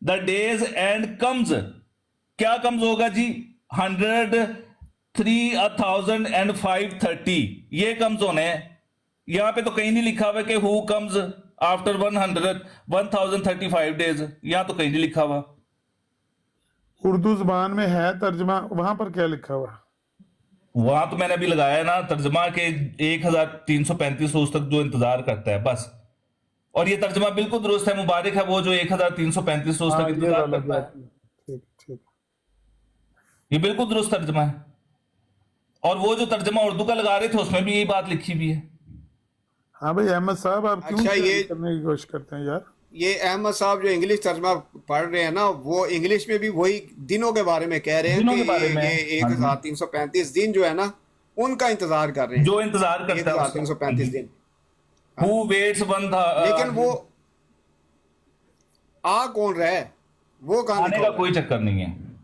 द डेज एंड कम्स, क्या कम्स होगा जी? 100, 3,530, ये कम्स होने हैं। यहां पे तो कहीं नहीं लिखा हुआ कि हु कम्स आफ्टर 1035 डेज, यहां तो कहीं नहीं लिखा हुआ। उर्दू जुबान में है तर्जमा, वहां पर क्या लिखा हुआ? वहां तो मैंने अभी लगाया है ना तर्जमा के 1335 रोज तक जो इंतजार करता है, बस। और ये तर्जमा बिल्कुल दुरुस्त है, मुबारक है वो जो 1335 रोज हाँ, तक ये इंतजार वाला करता है। ठीक ठीक। ये बिल्कुल दुरुस्त तर्जमा है। और वो जो तर्जमा उर्दू का लगा रहे थे उसमें भी यही बात लिखी हुई है। हाँ भाई अहमद साहब, आप क्यों अच्छा, चोरी ये- करने की कोशिश करते हैं यार? ये अहमद साहब जो इंग्लिश तर्जमा पढ़ रहे हैं ना, वो इंग्लिश में भी वही दिनों के बारे में कह रहे हैं दिनों कि के बारे में, ये हाँ जी। 1335 दिन जो है ना, उनका इंतजार कर रहे हैं। जो इंतजार करता है 1335 दिन। हु वेट्स वन था। लेकिन वो आ कौन रहा है, वो कहां आने लिखा का हुआ है? कोई चक्कर नहीं है।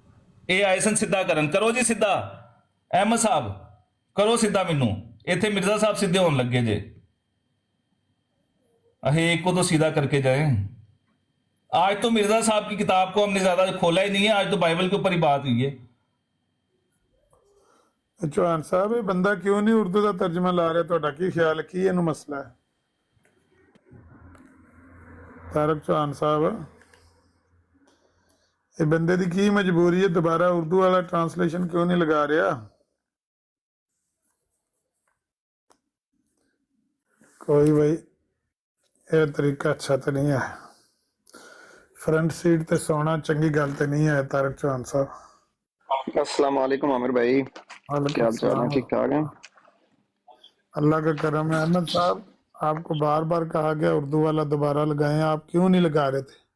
ए आयसन सिद्धा करन करो जी, सिद्धा अहमद साहब करो सिद्धा। मैनू इतने मिर्जा साहब सीधे होने लगे जे, अहे एक को तो सीधा करके जाए। आज तो मिर्जा साहब की किताब को हमने ज्यादा खोला ही नहीं है, आज तो बाइबल के ऊपर ही बात हुई है। चौहान साहब, ये बंदा क्यों नहीं उर्दू का तर्जमा ला रहा? ਤੁਹਾਡਾ ਕੀ ਖਿਆਲ ਕੀ ਇਹਨੂੰ ਮਸਲਾ ਹੈ? ਤਾਰਕ ਚੌਹਾਨ ਸਾਹਿਬ, ਇਹ ਬੰਦੇ ਦੀ ਕੀ ਮਜਬੂਰੀ ਹੈ? ਦੁਬਾਰਾ ਉਰਦੂ ਵਾਲਾ ट्रांसलेशन क्यों नहीं लगा रहा? कोई भाई ये तरीका अच्छा तो नहीं है। फ्रंट सीट ते सोना चंगी गल तो नहीं है तारक चौहान साहब। अस्सलाम वालेकुम आमिर भाई, क्या हाल चाल है? ठीक ठाक है? अल्लाह का करम है। अहमद साहब, आपको बार बार कहा गया उर्दू वाला दोबारा लगाएं, आप क्यों नहीं लगा रहे थे?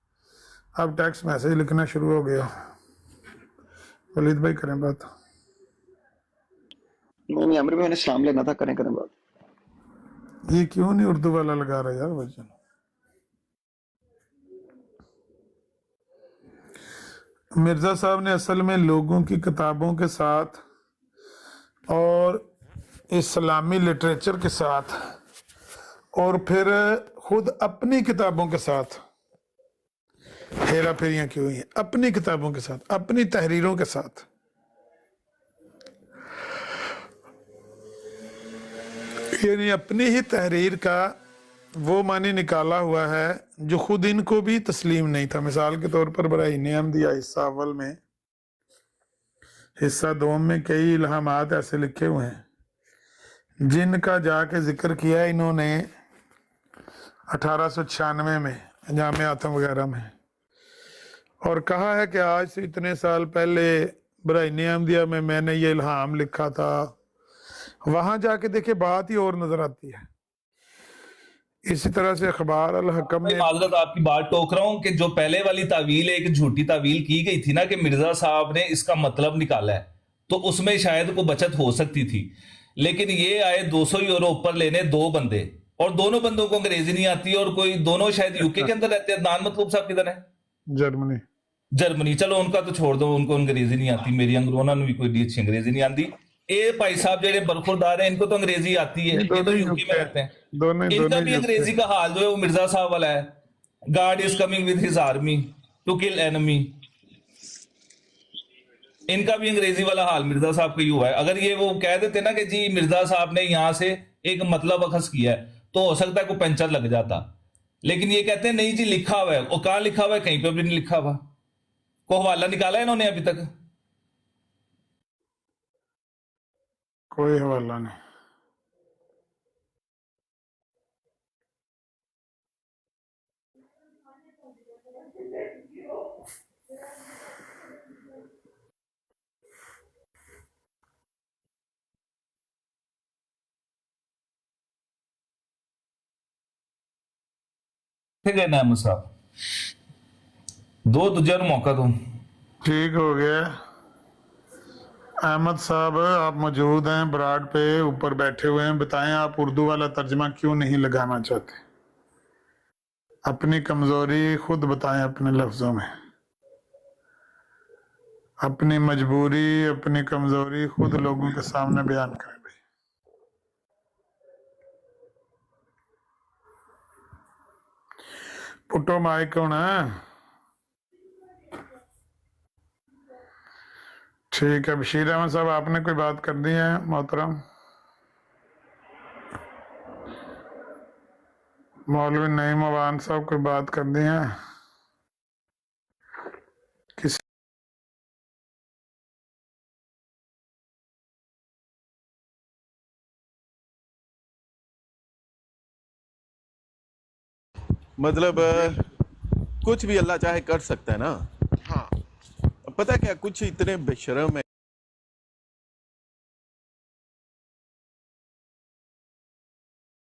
आप टेक्स्ट मैसेज लिखना शुरू हो गया। वलीद भाई करें बात। नहीं आमिर भाई, मैंने सलाम लेना था, करें बात। ये क्यों नहीं उर्दू वाला लगा रहा यार वजन? मिर्जा साहब ने असल में लोगों की किताबों के साथ और इस्लामी लिटरेचर के साथ और फिर खुद अपनी किताबों के साथ हेरा फेरियां क्यों हुई हैं? अपनी किताबों के साथ, अपनी तहरीरों के साथ। यानी अपनी ही तहरीर का वो मानी निकाला हुआ है जो खुद इनको भी तस्लीम नहीं था। मिसाल के तौर पर बराहीन अहमदिया हिस्सा अव्वल में हिस्सा 2 में कई इल्हामात ऐसे लिखे हुए हैं जिनका जाके जिक्र किया इन्होंने 1896 में अंजाम आतम वगैरह में, और कहा है कि आज से इतने साल पहले बराइन अहमदिया में मैंने ये इल्हाम लिखा था। वहां जाके देखिए बात ही और नजर आती है। इसी तरह से अखबार अल हकम भाई में माजरत आपकी बात टोक रहा हूं कि जो पहले वाली तावील एक झूठी तावील की गई थी ना कि मिर्जा साहब ने इसका मतलब निकाला है, तो उसमें शायद को बचत हो सकती थी। लेकिन ये आए 200 यूरो ऊपर लेने 2 बंदे, और दोनों बंदों को अंग्रेजी नहीं आती, और कोई दोनों शायद यूके के अंदर रहते हैं। अदनान मतलूब साहब किधर है? जर्मनी। चलो उनका तो छोड़ दो, उनको अंग्रेजी नहीं आती। मेरी उन्होंने भी कोई अच्छी अंग्रेजी नहीं आती। ये भाई साहब जेडे बरखुरदार हैं, इनको तो अंग्रेजी आती है, ये तो यूके में रहते हैं। इनका भी अंग्रेजी का हाल जो है वो मिर्जा साहब वाला है। God is coming with his army to kill enemy. इनका भी अंग्रेजी वाला हाल मिर्जा साहब का ही हुआ है। अगर ये वो कह देते ना कि जी मिर्जा साहब ने यहां से एक मतलब अखज किया है, तो हो सकता है कोई पंचर लग जाता। लेकिन ये कहते हैं नहीं जी लिखा हुआ है। वो कहां लिखा हुआ है? कहीं पर भी नहीं लिखा हुआ। को हवाला निकाला है इन्होंने अभी तक? कोई हवाला नहीं। ठीक है नाम साहब, दो दूजे ਨੂੰ मौका दो। ठीक हो गया। अहमद साहब आप मौजूद हैं ब्राड पे ऊपर बैठे हुए हैं, बताएं आप उर्दू वाला तर्जमा क्यों नहीं लगाना चाहते? अपनी कमजोरी खुद बताएं अपने लफ्जों में। अपनी मजबूरी अपनी कमजोरी खुद लोगों के सामने बयान करें भाई। पुटो माइक होना। ठीक है बशीर अहमद साहब, आपने कोई बात कर दी है मोहतरम? मौलवी नईम अवान साहब कोई बात कर दी है? किसी मतलब कुछ भी अल्लाह चाहे कर सकता है ना। हाँ, पता है क्या, कुछ इतने बेशर्म है